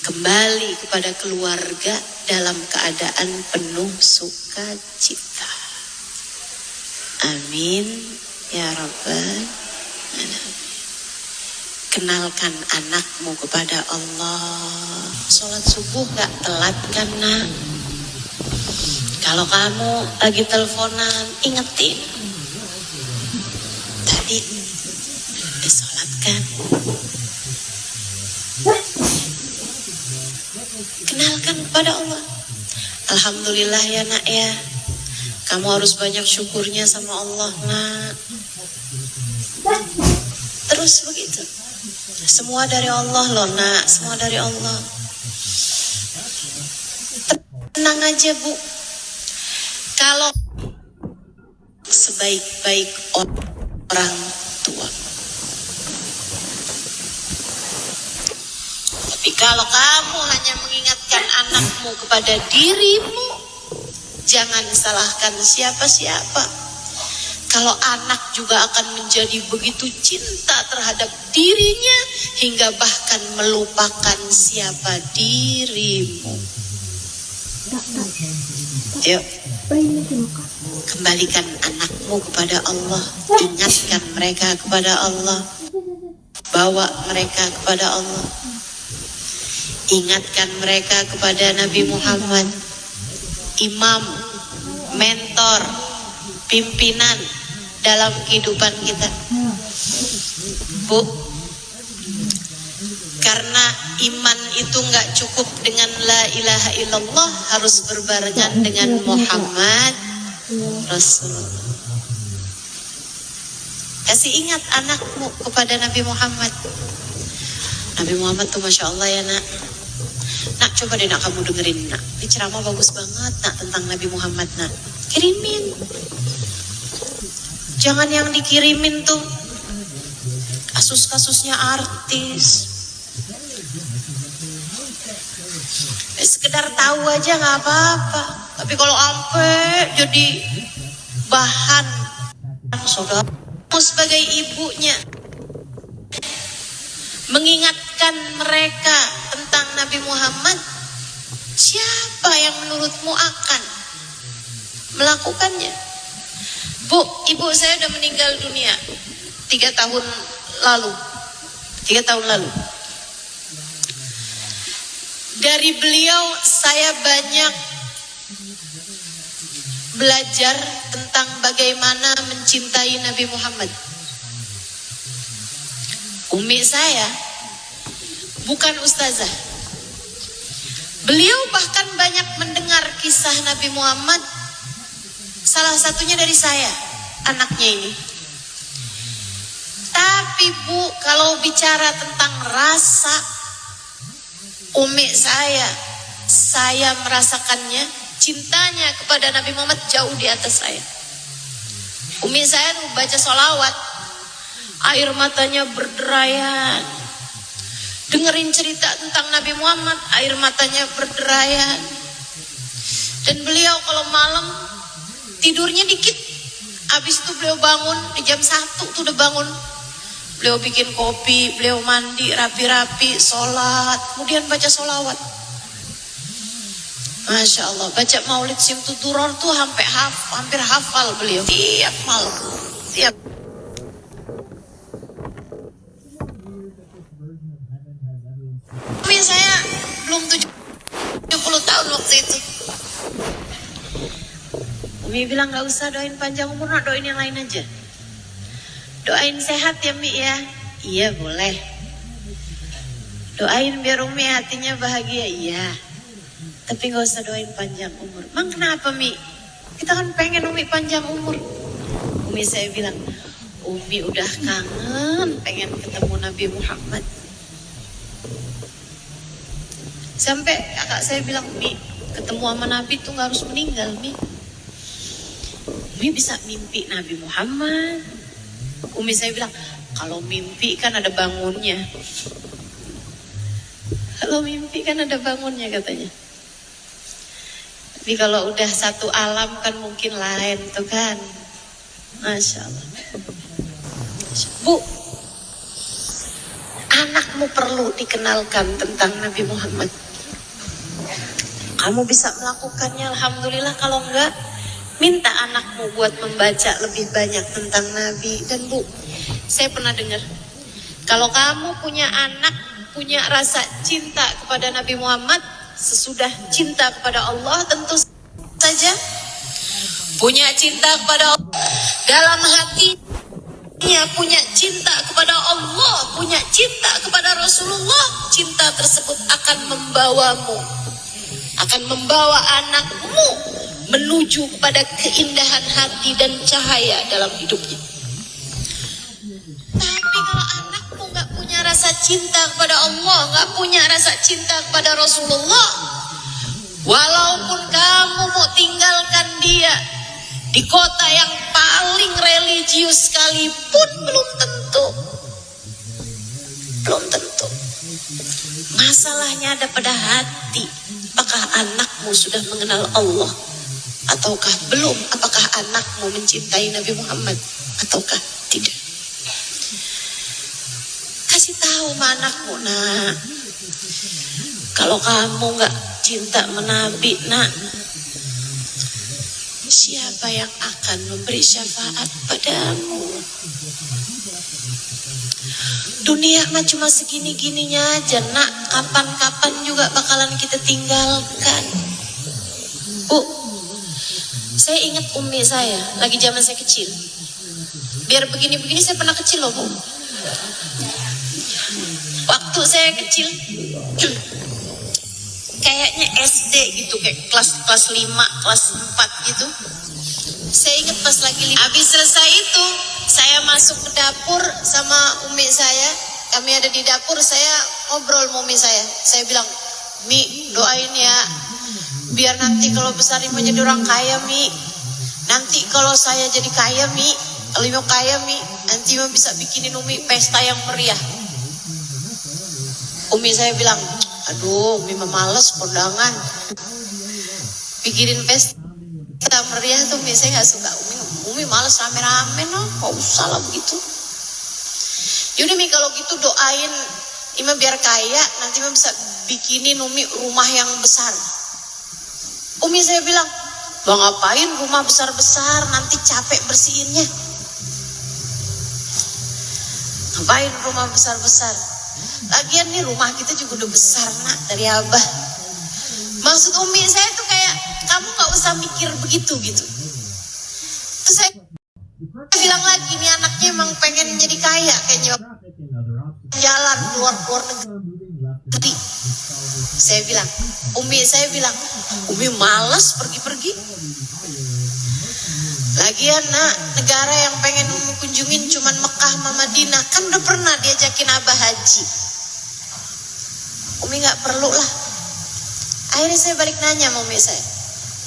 Kembali kepada keluarga dalam keadaan penuh sukacita. Amin ya rabbal alamin. Kenalkan anakmu kepada Allah. Sholat subuh gak telat kan nak? Kalau kamu lagi teleponan, ingetin. Tadi disolatkan. Kenalkan kepada Allah. Alhamdulillah ya nak ya. Kamu harus banyak syukurnya sama Allah nak. Terus begitu. Semua dari Allah loh nak. Semua dari Allah. Tenang aja bu. Kalau sebaik-baik orang tua. Tapi kalau kamu hanya mengingatkan anakmu kepada dirimu, jangan salahkan siapa-siapa. Kalau anak juga akan menjadi begitu cinta terhadap dirinya hingga bahkan melupakan siapa dirimu. Yuk, kembalikan anakmu kepada Allah. Ingatkan mereka kepada Allah. Bawa mereka kepada Allah. Ingatkan mereka kepada Nabi Muhammad, imam, mentor, pimpinan dalam kehidupan kita. Bu, karena iman itu gak cukup dengan la ilaha illallah, harus berbarengan dengan Muhammad Rasulullah. Kasih ingat anakmu kepada Nabi Muhammad. Nabi Muhammad tuh Masya Allah ya nak. Nak coba deh nak kamu dengerin nak. Ini ceramah bagus banget nak tentang Nabi Muhammad nak. Kirimin. Jangan yang dikirimin tuh kasus-kasusnya artis. Sekedar tahu aja nggak apa-apa. Tapi kalau ampe jadi bahan, saudaramu sebagai ibunya mengingatkan mereka tentang Nabi Muhammad, siapa yang menurutmu akan melakukannya? Bu, ibu saya udah meninggal dunia 3 tahun lalu. 3 tahun lalu. Dari beliau saya banyak belajar tentang bagaimana mencintai Nabi Muhammad. Umi saya bukan ustazah. Beliau bahkan banyak mendengar kisah Nabi Muhammad, salah satunya dari saya, anaknya ini. Tapi Bu, kalau bicara tentang rasa, umi saya merasakannya, cintanya kepada Nabi Muhammad jauh di atas saya. Umi saya tuh baca sholawat, air matanya berderayan. Dengerin cerita tentang Nabi Muhammad, air matanya berderayan. Dan beliau kalau malam tidurnya dikit, habis itu beliau bangun di jam 1 tuh udah bangun. Beliau bikin kopi, beliau mandi rapi-rapi, sholat, kemudian baca sholawat. Masya Allah, baca maulid Simtud-Duror tuh hampir hafal beliau tiap malam, tiap. Umi saya belum 70 tahun waktu itu. Umi bilang gak usah doain panjang umur, nak doain yang lain aja. Doain sehat ya Mi ya. Iya boleh. Doain biar Umi hatinya bahagia. Iya. Tapi gak usah doain panjang umur. Mang kenapa Mi? Kita kan pengen Umi panjang umur. Umi saya bilang, Umi udah kangen pengen ketemu Nabi Muhammad. Sampai kakak saya bilang, Mi, ketemu sama Nabi tuh gak harus meninggal, Mi. Umi bisa mimpi Nabi Muhammad. Umi saya bilang, kalau mimpi kan ada bangunnya. Kalau mimpi kan ada bangunnya katanya. Tapi kalau udah satu alam kan mungkin lain tuh kan. Masya Allah. Bu, anakmu perlu dikenalkan tentang Nabi Muhammad. Kamu bisa melakukannya, alhamdulillah. Kalau enggak, minta anakmu buat membaca lebih banyak tentang Nabi. Dan Bu, saya pernah dengar, kalau kamu punya anak, punya rasa cinta kepada Nabi Muhammad, sesudah cinta kepada Allah, tentu saja punya cinta kepada Allah dalam hatinya, punya cinta kepada Allah, punya cinta kepada Rasulullah. Cinta tersebut akan membawa anakmu menuju kepada keindahan hati dan cahaya dalam hidupnya. Tapi kalau anakmu gak punya rasa cinta kepada Allah, gak punya rasa cinta kepada Rasulullah, walaupun kamu mau tinggalkan dia di kota yang paling religius sekalipun, belum tentu. Masalahnya ada pada hati. Apakah anakmu sudah mengenal Allah ataukah belum? Apakah anakmu mencintai Nabi Muhammad ataukah tidak? Kasih tahu sama anakmu, nak, kalau kamu gak cinta sama Nabi, nak, siapa yang akan memberi syafaat padamu? Dunia mah cuma segini-gininya aja, nak. Kapan-kapan juga bakalan kita tinggalkan. Bu, saya ingat umi saya lagi zaman saya kecil. Biar begini-begini saya pernah kecil loh, Bu. Waktu saya kecil, kayaknya SD gitu, kayak kelas 5, kelas 4 gitu. Saya ingat pas lagi habis selesai itu, saya masuk ke dapur sama umi saya. Kami ada di dapur, saya ngobrol sama umi saya. Saya bilang, Mi, doain ya, biar nanti kalau besar Ima jadi orang kaya, Mi. Nanti kalau saya jadi kaya, Mi, kalau Ima kaya, Mi, nanti Ima bisa bikinin Umi pesta yang meriah. Umi saya bilang, aduh, Umi mah males kondangan. Bikinin pesta meriah tuh Umi saya gak suka. Umi males rame-rame, no, gak usah lah begitu. Yaudah Mi, kalau gitu doain Ima biar kaya, nanti Ima bisa bikinin Umi rumah yang besar. Umi saya bilang, Bang, ngapain rumah besar-besar, nanti capek bersihinnya. Ngapain rumah besar-besar? Lagian nih rumah kita juga udah besar, nak, dari Abah. Maksud Umi saya tuh kayak, kamu gak usah usah mikir begitu gitu. Terus saya bilang lagi, nih anaknya emang pengen jadi kaya kayaknya, jalan keluar negeri. Saya bilang, Umi malas pergi-pergi. Lagian nak, negara yang pengen Umi kunjungin cuman Mekah sama Madinah. Kan udah pernah diajakin Abah haji. Umi gak perlu lah. Akhirnya saya balik nanya sama Umi saya,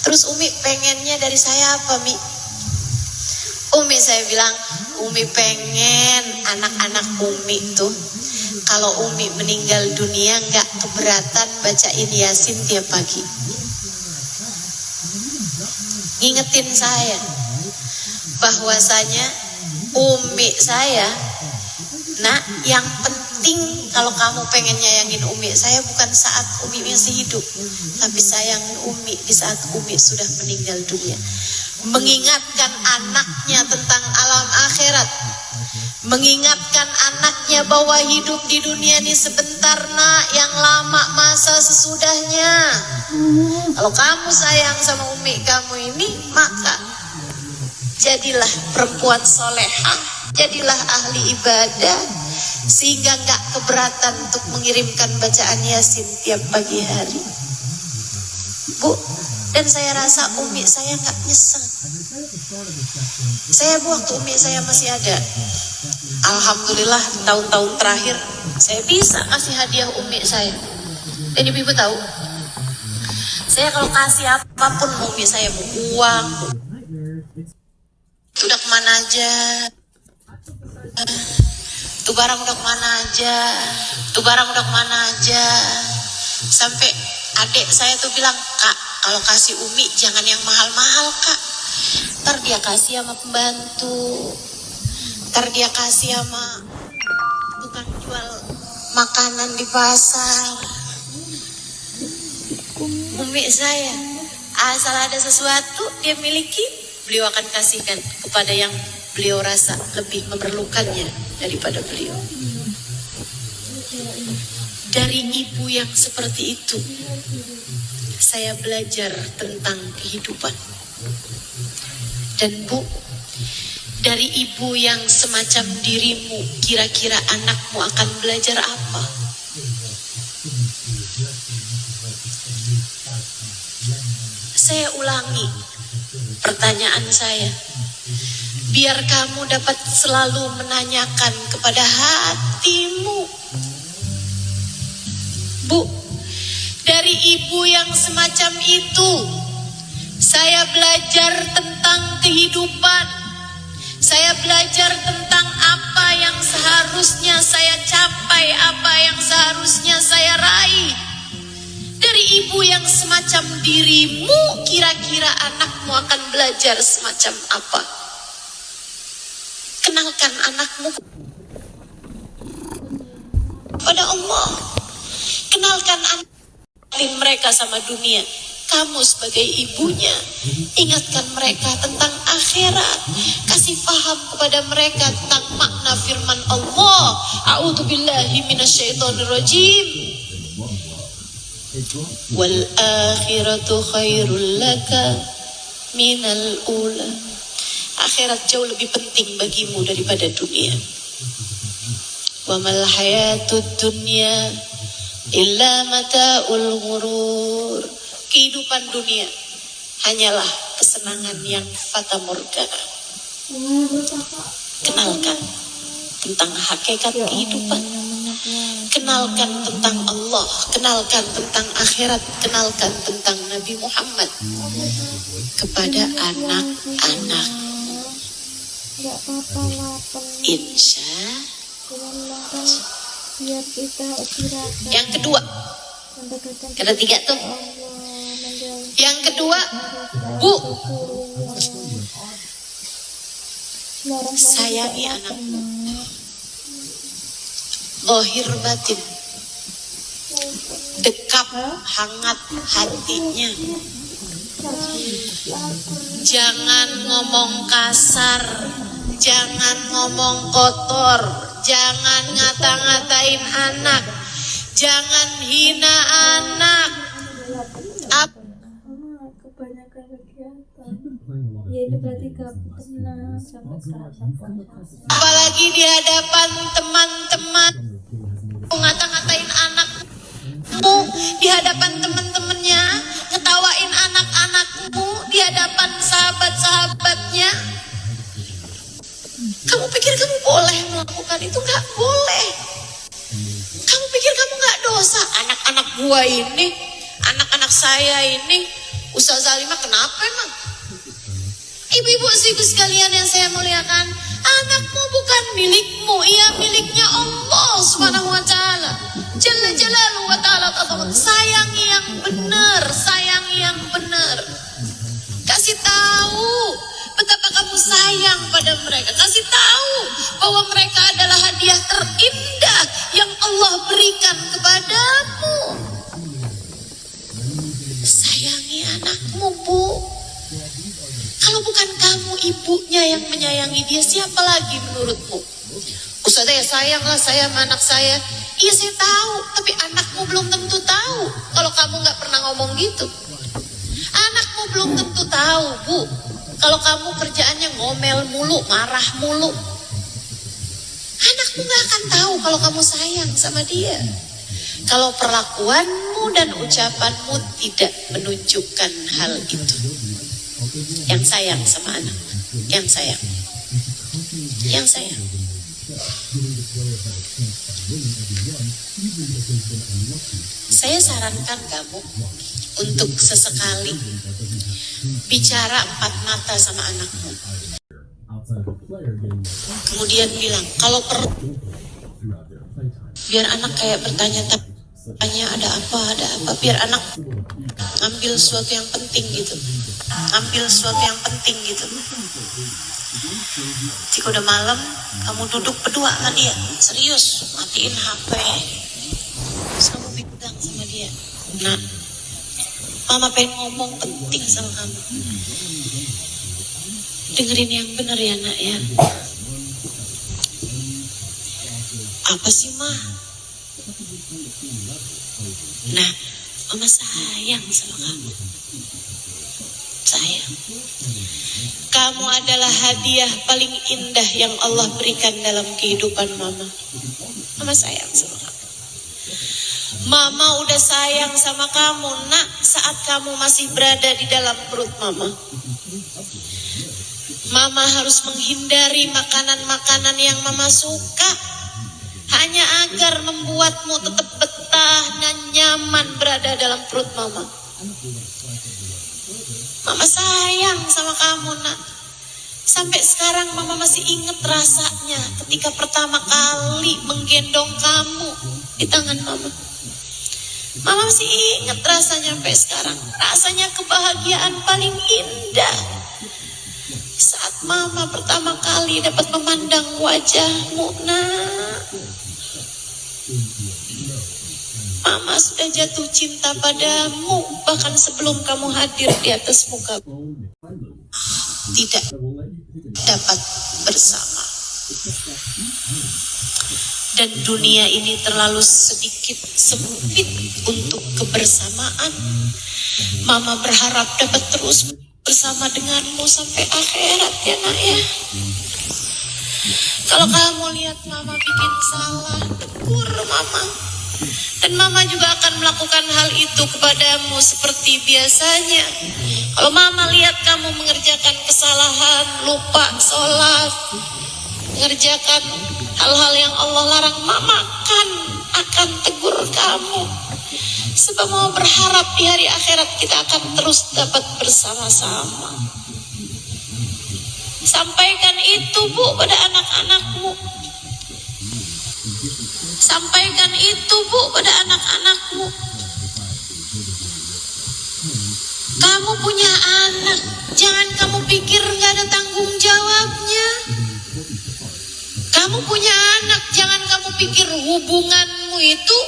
terus Umi pengennya dari saya apa, Mi? Umi saya bilang, Umi pengen anak-anak Umi tuh kalau Umi meninggal dunia gak keberatan bacain Yasin tiap pagi. Ngingetin saya bahwasanya Umi saya, nak, yang penting kalau kamu pengen nyayangin Umi saya bukan saat Umi masih hidup, tapi sayang Umi di saat Umi sudah meninggal dunia. Mengingatkan anaknya tentang alam akhirat, mengingatkan anaknya bahwa hidup di dunia ini sebentar nak, yang lama masa sesudahnya. Kalau kamu sayang sama Umi kamu ini, maka jadilah perempuan solehah, jadilah ahli ibadah, sehingga gak keberatan untuk mengirimkan bacaan Yasin tiap pagi hari. Bu, dan saya rasa Umi saya gak nyesel. Saya waktu Umi saya masih ada, alhamdulillah tahun-tahun terakhir saya bisa kasih hadiah Umi saya. Dan ibu-ibu tahu, saya kalau kasih apapun Umi saya, mau uang, udah kemana aja, tuh barang udah kemana aja, sampai adik saya tuh bilang, Kak, kalau kasih Umi jangan yang mahal-mahal, Kak, ntar dia kasih sama pembantu, ntar dia kasih sama tukang jual makanan di pasar. Umi saya asal ada sesuatu dia miliki, beliau akan kasihkan kepada yang beliau rasa lebih memerlukannya daripada beliau. Dari ibu yang seperti itu, saya belajar tentang kehidupan. Dan Bu, dari ibu yang semacam dirimu, kira-kira anakmu akan belajar apa? Saya ulangi pertanyaan saya, biar kamu dapat selalu menanyakan kepada hatimu. Bu, dari ibu yang semacam itu, saya belajar tentang kehidupan. Saya belajar tentang apa yang seharusnya saya capai, apa yang seharusnya saya raih. Dari ibu yang semacam dirimu, kira-kira anakmu akan belajar semacam apa? Kenalkan anakmu pada Allah. Kenalkan mereka sama dunia. Kamu sebagai ibunya, ingatkan mereka tentang akhirat. Kasih paham kepada mereka tentang makna firman Allah. A'udzubillahi minasyaitonirrajim. Wal akhiratu khairul laka minal ula. Akhirat jauh lebih penting bagimu daripada dunia. Wa mal hayatud dunya illa mata'ul ghurur. Kehidupan dunia hanyalah kesenangan yang fata morgana. Kenalkan tentang hakikat kehidupan. Kenalkan tentang Allah. Kenalkan tentang akhirat. Kenalkan tentang Nabi Muhammad kepada anak-anak. Insya yang kedua, ada 3 tuh. Yang kedua, Bu, sayangi anakmu, zahir batin, dekap hangat hatinya. Jangan ngomong kasar, jangan ngomong kotor, jangan ngata-ngatain anak, jangan hina anak. bukan kegiatan. Ya ini berarti gak pernah sampai sekarang. Apalagi di hadapan teman-teman, ngata-ngatain anakmu di hadapan teman-temannya, ngetawain anak-anakmu di hadapan sahabat-sahabatnya. Kamu pikir kamu boleh melakukan itu? Gak boleh. Kamu pikir kamu gak dosa? Anak-anak gua ini, anak-anak saya ini, Ustaz Zalimah kenapa emang? Ibu-ibu ibu sekalian yang saya muliakan, anakmu bukan milikmu, ia miliknya Allah Subhanahu wa taala. Jalla jalaluhu wa ta'ala. Sayangi yang benar, sayangi yang benar. Kasih tahu betapa kamu sayang pada mereka. Kasih tahu bahwa mereka adalah hadiah terindah yang Allah berikan kepadamu. Sayangi anakmu, Bu. Kalau bukan kamu ibunya yang menyayangi dia, siapa lagi menurutmu? Ustaz, saya sayanglah saya sama anak saya. Iya saya tahu, tapi anakmu belum tentu tahu. Kalau kamu gak pernah ngomong gitu. Anakmu belum tentu tahu, Bu. Kalau kamu kerjaannya ngomel mulu, marah mulu. Anakmu gak akan tahu kalau kamu sayang sama dia. Kalau perlakuanmu dan ucapanmu tidak menunjukkan hal itu. Yang sayang sama anak, yang sayang, yang sayang. Saya sarankan kamu untuk sesekali bicara empat mata sama anakmu. Kemudian bilang, kalau perlu, biar anak kayak bertanya-tanya ada apa, biar anak ambil sesuatu yang penting gitu. Ambil sesuatu yang penting gitu. Jika udah malam, kamu duduk berdua sama dia, serius, matiin HP. Terus kamu bilang sama dia, nah, mama pengen ngomong penting sama kamu. Dengerin yang benar ya nak ya. Apa sih Ma? Nah, mama sayang sama kamu. Sayang. Kamu adalah hadiah paling indah yang Allah berikan dalam kehidupan mama. Mama sayang sama kamu. Mama udah sayang sama kamu nak saat kamu masih berada di dalam perut mama. Mama harus menghindari makanan-makanan yang mama suka hanya agar membuatmu tetap betah dan nyaman berada dalam perut mama. Mama sayang sama kamu nak. Sampai sekarang mama masih ingat rasanya ketika pertama kali menggendong kamu di tangan mama. Mama masih ingat rasanya sampai sekarang. Rasanya kebahagiaan paling indah saat mama pertama kali dapat memandang wajahmu nak. Mama sudah jatuh cinta padamu bahkan sebelum kamu hadir di atas muka. Tidak dapat bersama. Dan dunia ini terlalu sedikit sempit untuk kebersamaan. Mama berharap dapat terus bersama denganmu sampai akhirat ya nak ya. Kalau kamu lihat mama bikin salah, tegur mama. Dan mama juga akan melakukan hal itu kepadamu seperti biasanya. Kalau mama lihat kamu mengerjakan kesalahan, lupa sholat, mengerjakan hal-hal yang Allah larang, mama akan tegur kamu. Sebab mama berharap di hari akhirat kita akan terus dapat bersama-sama. Sampaikan itu Bu pada anak-anakmu. Sampaikan itu Bu pada anak-anakmu. Kamu punya anak, jangan kamu pikir gak ada tanggung jawabnya. Kamu punya anak, jangan kamu pikir hubunganmu itu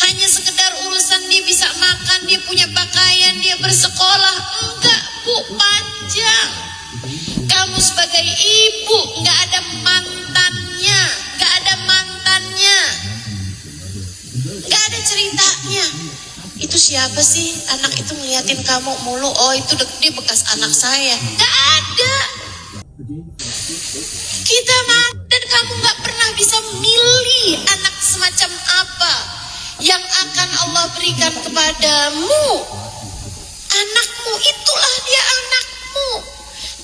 hanya sekedar urusan dia bisa makan, dia punya pakaian, dia bersekolah. Enggak Bu, panjang. Kamu sebagai ibu gak ada mantannya, gak ada ceritanya. itu siapa sih anak itu ngeliatin kamu mulu? Oh itu dia bekas anak saya. Gak ada. Kita dan kamu gak pernah bisa milih anak semacam apa yang akan Allah berikan kepadamu. Anakmu itulah dia anakmu.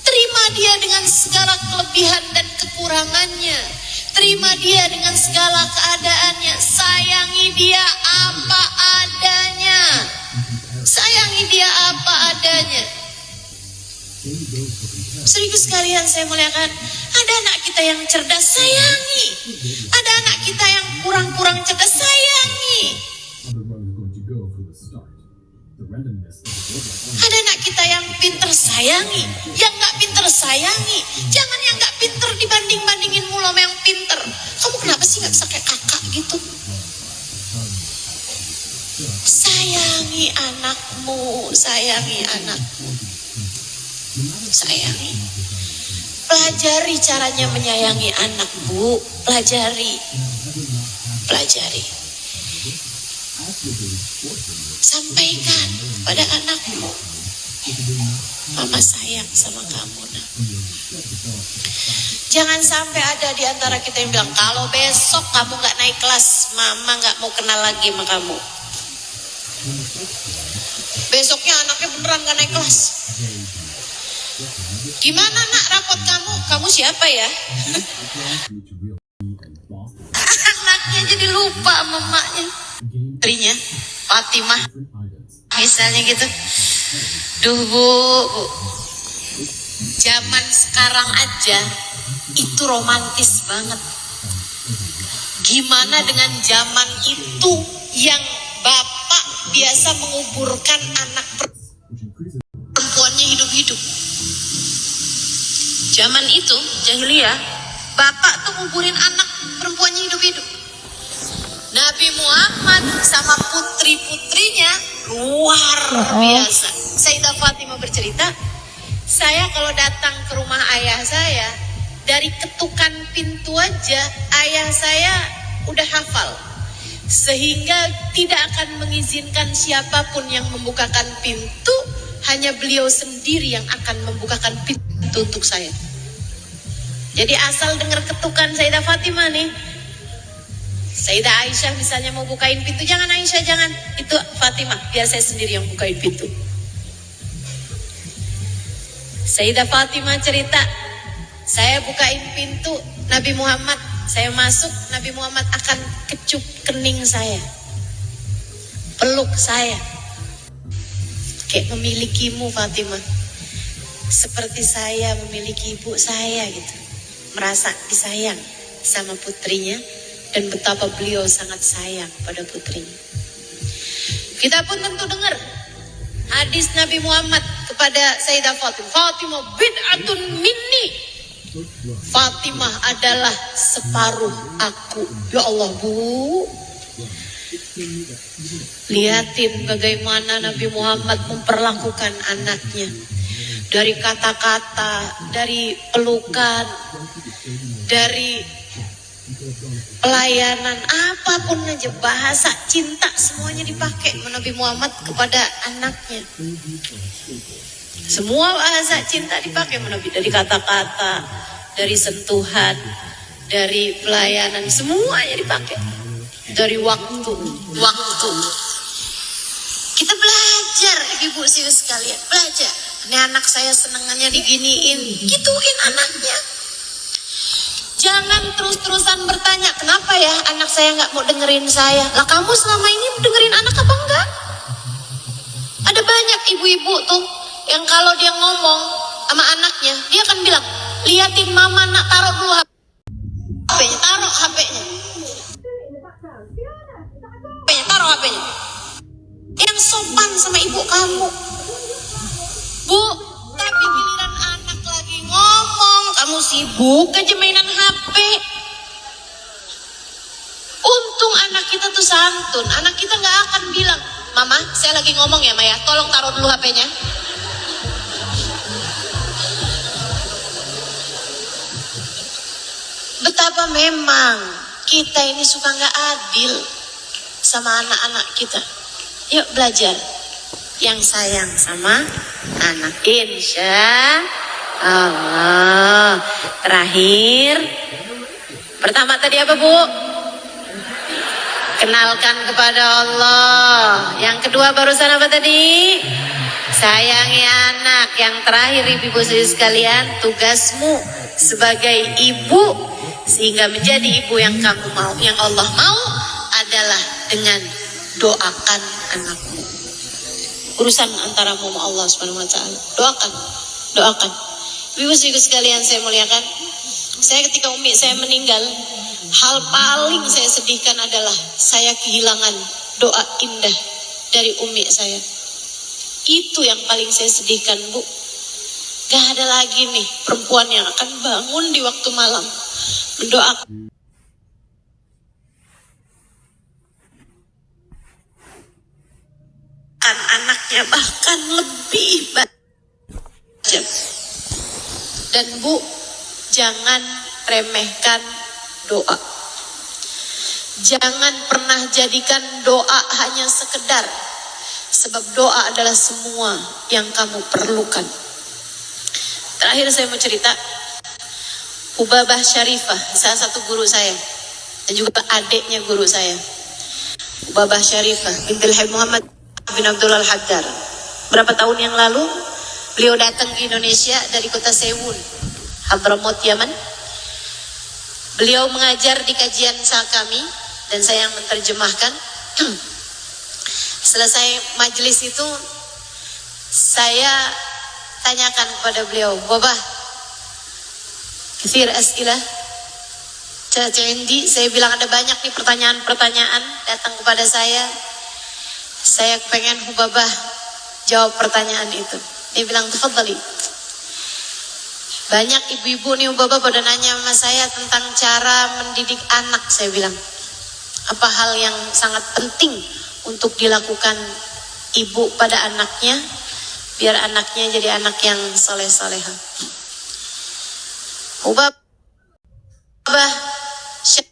Terima dia dengan segala kelebihan dan kekurangannya. Terima dia dengan segala keadaannya. Sayangi dia apa adanya. Sayangi dia apa adanya. Serius sekalian saya muliakan. Ada anak kita yang cerdas, sayangi. Ada anak kita yang kurang-kurang cerdas, sayangi. Ada anak kita yang pinter, sayangi. Yang gak pinter, sayangi. Jangan yang gak pinter dibanding-bandingin mulu sama yang pinter. Kamu kenapa sih gak bisa kayak kakak gitu? Sayangi anakmu, sayangi anakmu. Sayangi. Pelajari caranya menyayangi anak, Bu. Pelajari. Pelajari. Sampaikan pada anakmu, mama sayang sama kamu, nak. Jangan sampai ada di antara kita yang bilang, kalau besok kamu gak naik kelas, mama gak mau kenal lagi sama kamu. Besoknya anaknya beneran gak naik kelas. Gimana nak rapot kamu? Kamu siapa ya? Anaknya jadi lupa sama emaknya. Istrinya, Fatimah, misalnya gitu. Duh bu, zaman sekarang aja itu romantis banget. Gimana dengan zaman itu yang bapak biasa menguburkan anak perempuannya hidup-hidup. Zaman itu, jahiliyah, bapak tuh nguburin anak perempuannya hidup-hidup. Nabi Muhammad sama putri-putrinya luar biasa. Sayyidah Fatimah bercerita, saya kalau datang ke rumah ayah saya, dari ketukan pintu aja ayah saya udah hafal. Sehingga tidak akan mengizinkan siapapun yang membukakan pintu, hanya beliau sendiri yang akan membukakan pintu untuk saya. Jadi asal dengar ketukan Sayyidah Fatimah nih, Sayyidah Aisyah misalnya mau bukain pintu, jangan Aisyah, jangan, itu Fatimah, biar saya sendiri yang bukain pintu. Sayyidah Fatimah cerita, saya bukain pintu Nabi Muhammad, saya masuk, Nabi Muhammad akan kecup kening saya, peluk saya, kayak memilikimu Fatimah, seperti saya memiliki ibu saya gitu, merasa disayang sama putrinya dan betapa beliau sangat sayang pada putrinya. Kita pun tentu dengar hadis Nabi Muhammad kepada Sayyidah Fatimah, Fatimah bid'atun minni, Fatimah adalah separuh aku. Ya Allah bu, lihatin bagaimana Nabi Muhammad memperlakukan anaknya. Dari kata-kata, dari pelukan, dari pelayanan, apapun aja, bahasa cinta semuanya dipakai Nabi Muhammad kepada anaknya. Semua bahasa cinta dipakai Nabi, dari kata-kata, dari sentuhan, dari pelayanan, semuanya dipakai. Dari waktu. Kita belajar, ibu sih sekalian, belajar. Ini anak saya senengannya diginiin, gituin anaknya. Jangan terus-terusan bertanya, kenapa ya anak saya nggak mau dengerin saya? Lah kamu selama ini dengerin anak apa enggak? Ada banyak ibu-ibu tuh yang kalau dia ngomong sama anaknya, dia akan bilang, liatin mama nak, taruh dulu HP-nya, taruh HP-nya. Taruh HP-nya. Yang sopan sama ibu kamu. Bu, tapi giliran anak lagi ngomong, kamu sibuk aja mainan HP. Untung anak kita tuh santun. Anak kita gak akan bilang, Mama, saya lagi ngomong ya Maya, tolong taruh dulu HP-nya. Betapa memang kita ini suka gak adil sama anak-anak kita. Yuk belajar yang sayang sama anak. Insya Allah. Terakhir, pertama tadi apa Bu? Kenalkan kepada Allah. Yang kedua barusan apa tadi? Sayangi anak. Yang terakhir ibu-ibu sekalian, tugasmu sebagai ibu sehingga menjadi ibu yang kamu mau, yang Allah mau adalah dengan doakan anakmu. Urusan antaramu sama Allah Subhanahu wa taala. Doakan. Ibu sekalian saya muliakan. Saya ketika umi saya meninggal, hal paling saya sedihkan adalah saya kehilangan doa indah dari umi saya. Itu yang paling saya sedihkan, Bu. Gak ada lagi nih perempuan yang akan bangun di waktu malam mendoakan anaknya, bahkan lebih banyak. Dan Bu, jangan remehkan doa. Jangan pernah jadikan doa hanya sekedar, sebab doa adalah semua yang kamu perlukan. Terakhir saya mau cerita, Hubabah Syarifah, salah satu guru saya dan juga adiknya guru saya, Hubabah Syarifah bintul Habib Muhammad bin Abdul Al-Haddar. Berapa tahun yang lalu beliau datang ke Indonesia dari kota Sewun, Hadramaut, Yaman. Beliau mengajar di kajian kami dan saya yang menerjemahkan. Selesai majelis itu, saya tanyakan kepada beliau, Babah, kathir as'ilah cindi. Saya bilang ada banyak nih pertanyaan-pertanyaan datang kepada saya. Saya pengen Hubabah jawab pertanyaan itu. Dia bilang, tafadhali. Banyak ibu-ibu nih Hubabah pada nanya sama saya tentang cara mendidik anak. Saya bilang, apa hal yang sangat penting untuk dilakukan ibu pada anaknya biar anaknya jadi anak yang soleh-soleha. Hubabah salah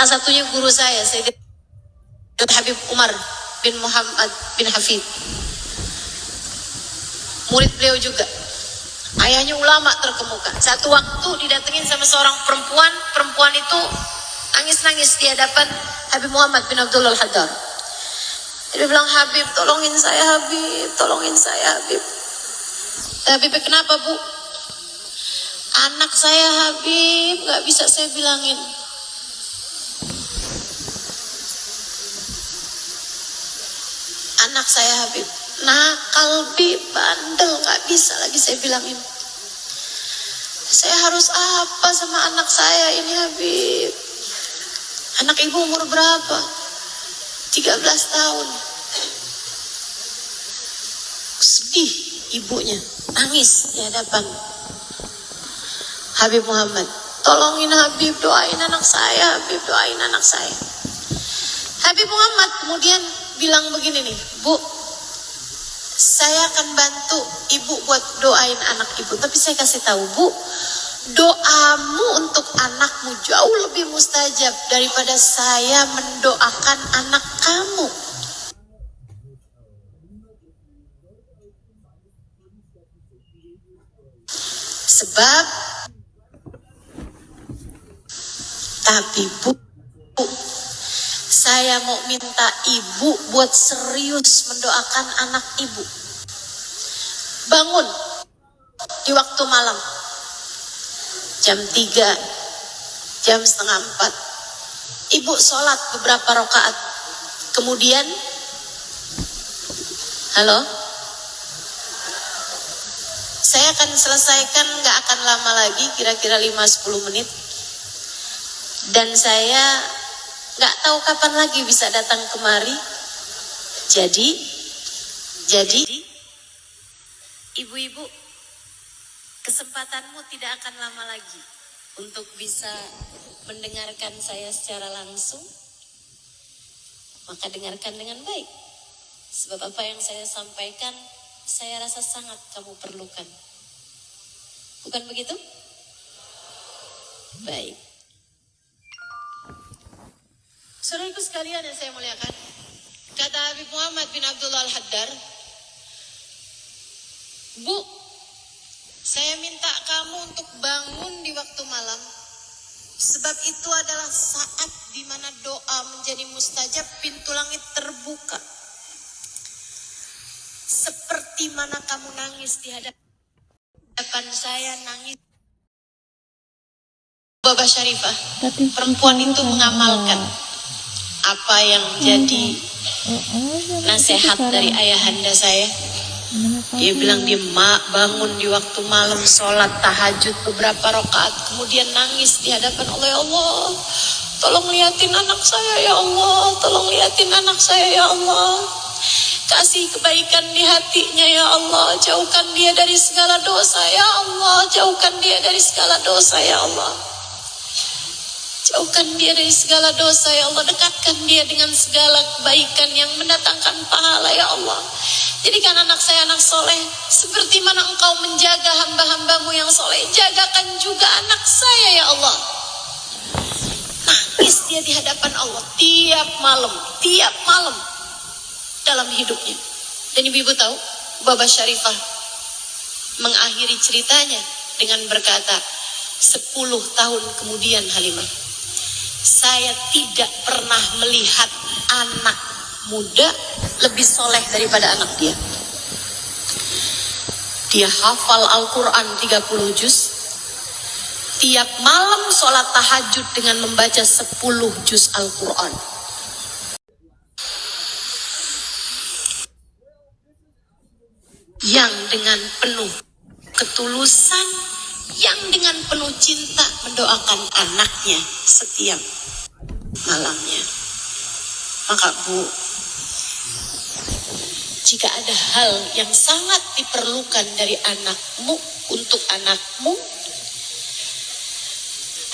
satunya guru saya, Sayyidina Habib Umar bin Muhammad bin Hafid. Murid beliau juga. Ayahnya ulama terkemuka. Satu waktu didatengin sama seorang perempuan. Perempuan itu nangis-nangis di hadapan Habib Muhammad bin Abdul Al-Haddar. Dia bilang, Habib, tolongin saya Habib. Tolongin saya Habib. Habib, kenapa Bu? Anak saya Habib, gak bisa saya bilangin. Anak saya Habib nakal, bandel, gak bisa lagi saya bilangin. Saya harus apa sama anak saya ini Habib? Anak ibu umur berapa? 13 tahun. Sedih ibunya, nangis di hadapan Habib Muhammad. Tolongin Habib, doain anak saya Habib, doain anak saya. Habib Muhammad kemudian bilang begini nih, Bu, saya akan bantu ibu buat doain anak ibu. Tapi saya kasih tahu, Bu, doamu untuk anakmu jauh lebih mustajab daripada saya mendoakan anak kamu. Sebab, tapi Bu, saya mau minta ibu buat serius mendoakan anak ibu. Bangun di waktu malam. Jam 3, jam setengah 4. Ibu sholat beberapa rakaat. Kemudian, halo? Saya akan selesaikan, gak akan lama lagi, kira-kira 5-10 menit. Dan saya gak tahu kapan lagi bisa datang kemari. Jadi, ibu-ibu, kesempatanmu tidak akan lama lagi untuk bisa mendengarkan saya secara langsung. Maka dengarkan dengan baik. Sebab apa yang saya sampaikan, saya rasa sangat kamu perlukan. Bukan begitu? Baik. Saudaraku sekalian yang saya muliakan, kata Habib Muhammad bin Abdullah Al-Haddar, Bu, saya minta kamu untuk bangun di waktu malam, sebab itu adalah saat di mana doa menjadi mustajab, pintu langit terbuka. Seperti mana kamu nangis di hadapan saya, nangis. Baba Syarifah, perempuan itu mengamalkan apa yang jadi nasihat dari ayahanda saya. Dia bilang, dia bangun di waktu malam, sholat tahajud beberapa rakaat, kemudian nangis di hadapan Allah. Ya Allah, tolong liatin anak saya ya Allah, tolong liatin anak saya ya Allah, kasih kebaikan di hatinya ya Allah, jauhkan dia dari segala dosa ya Allah, jauhkan dia dari segala dosa ya Allah, jauhkan dia dari segala dosa ya Allah, dekatkan dia dengan segala kebaikan yang mendatangkan pahala ya Allah. Jadikan anak saya anak soleh, seperti mana engkau menjaga hamba-hambamu yang soleh, jagakan juga anak saya ya Allah. Nangis dia di hadapan Allah tiap malam dalam hidupnya. Dan ibu-ibu tahu, Baba Syarifah mengakhiri ceritanya dengan berkata, 10 tahun kemudian Halimah, saya tidak pernah melihat anak muda lebih soleh daripada anak dia. Dia hafal Al-Quran 30 juz. Tiap malam sholat tahajud dengan membaca 10 juz Al-Quran. Yang dengan penuh ketulusan, yang dengan penuh cinta mendoakan anaknya setiap malamnya. Maka Bu, jika ada hal yang sangat diperlukan dari anakmu untuk anakmu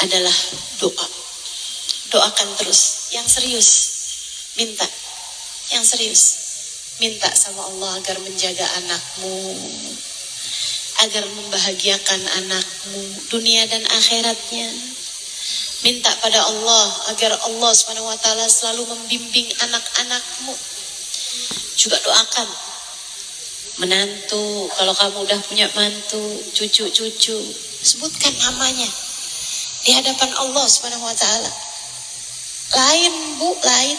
adalah doa. Doakan terus, yang serius, minta, yang serius. Minta sama Allah agar menjaga anakmu, agar membahagiakan anakmu dunia dan akhiratnya. Minta pada Allah agar Allah SWT selalu membimbing anak-anakmu. Juga doakan menantu, kalau kamu udah punya mantu, cucu-cucu, sebutkan namanya di hadapan Allah SWT. Lain Bu, lain.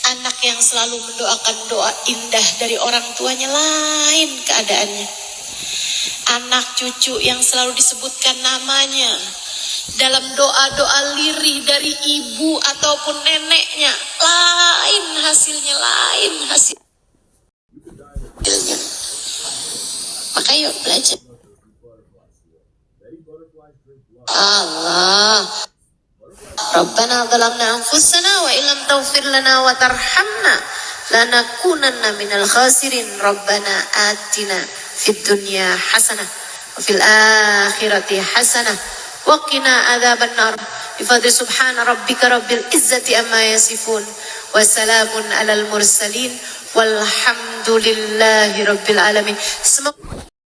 Anak yang selalu mendoakan doa indah dari orang tuanya, lain keadaannya. Anak cucu yang selalu disebutkan namanya dalam doa-doa lirih dari ibu ataupun neneknya, lain hasilnya, lain hasilnya. Maka yuk belajar. Allah, Rabbana zalamna anfusana wa illam taghfir lana wa tarhamna lanakunanna minal khasirin. Rabbana atina fid dunya hasanah wa fil akhirati hasanah wa qina adzabannar. Bifadli subhana rabbika rabbil izzati amma yasifun wa salamun alal mursalin walhamdulillahi rabbil alamin. Semoga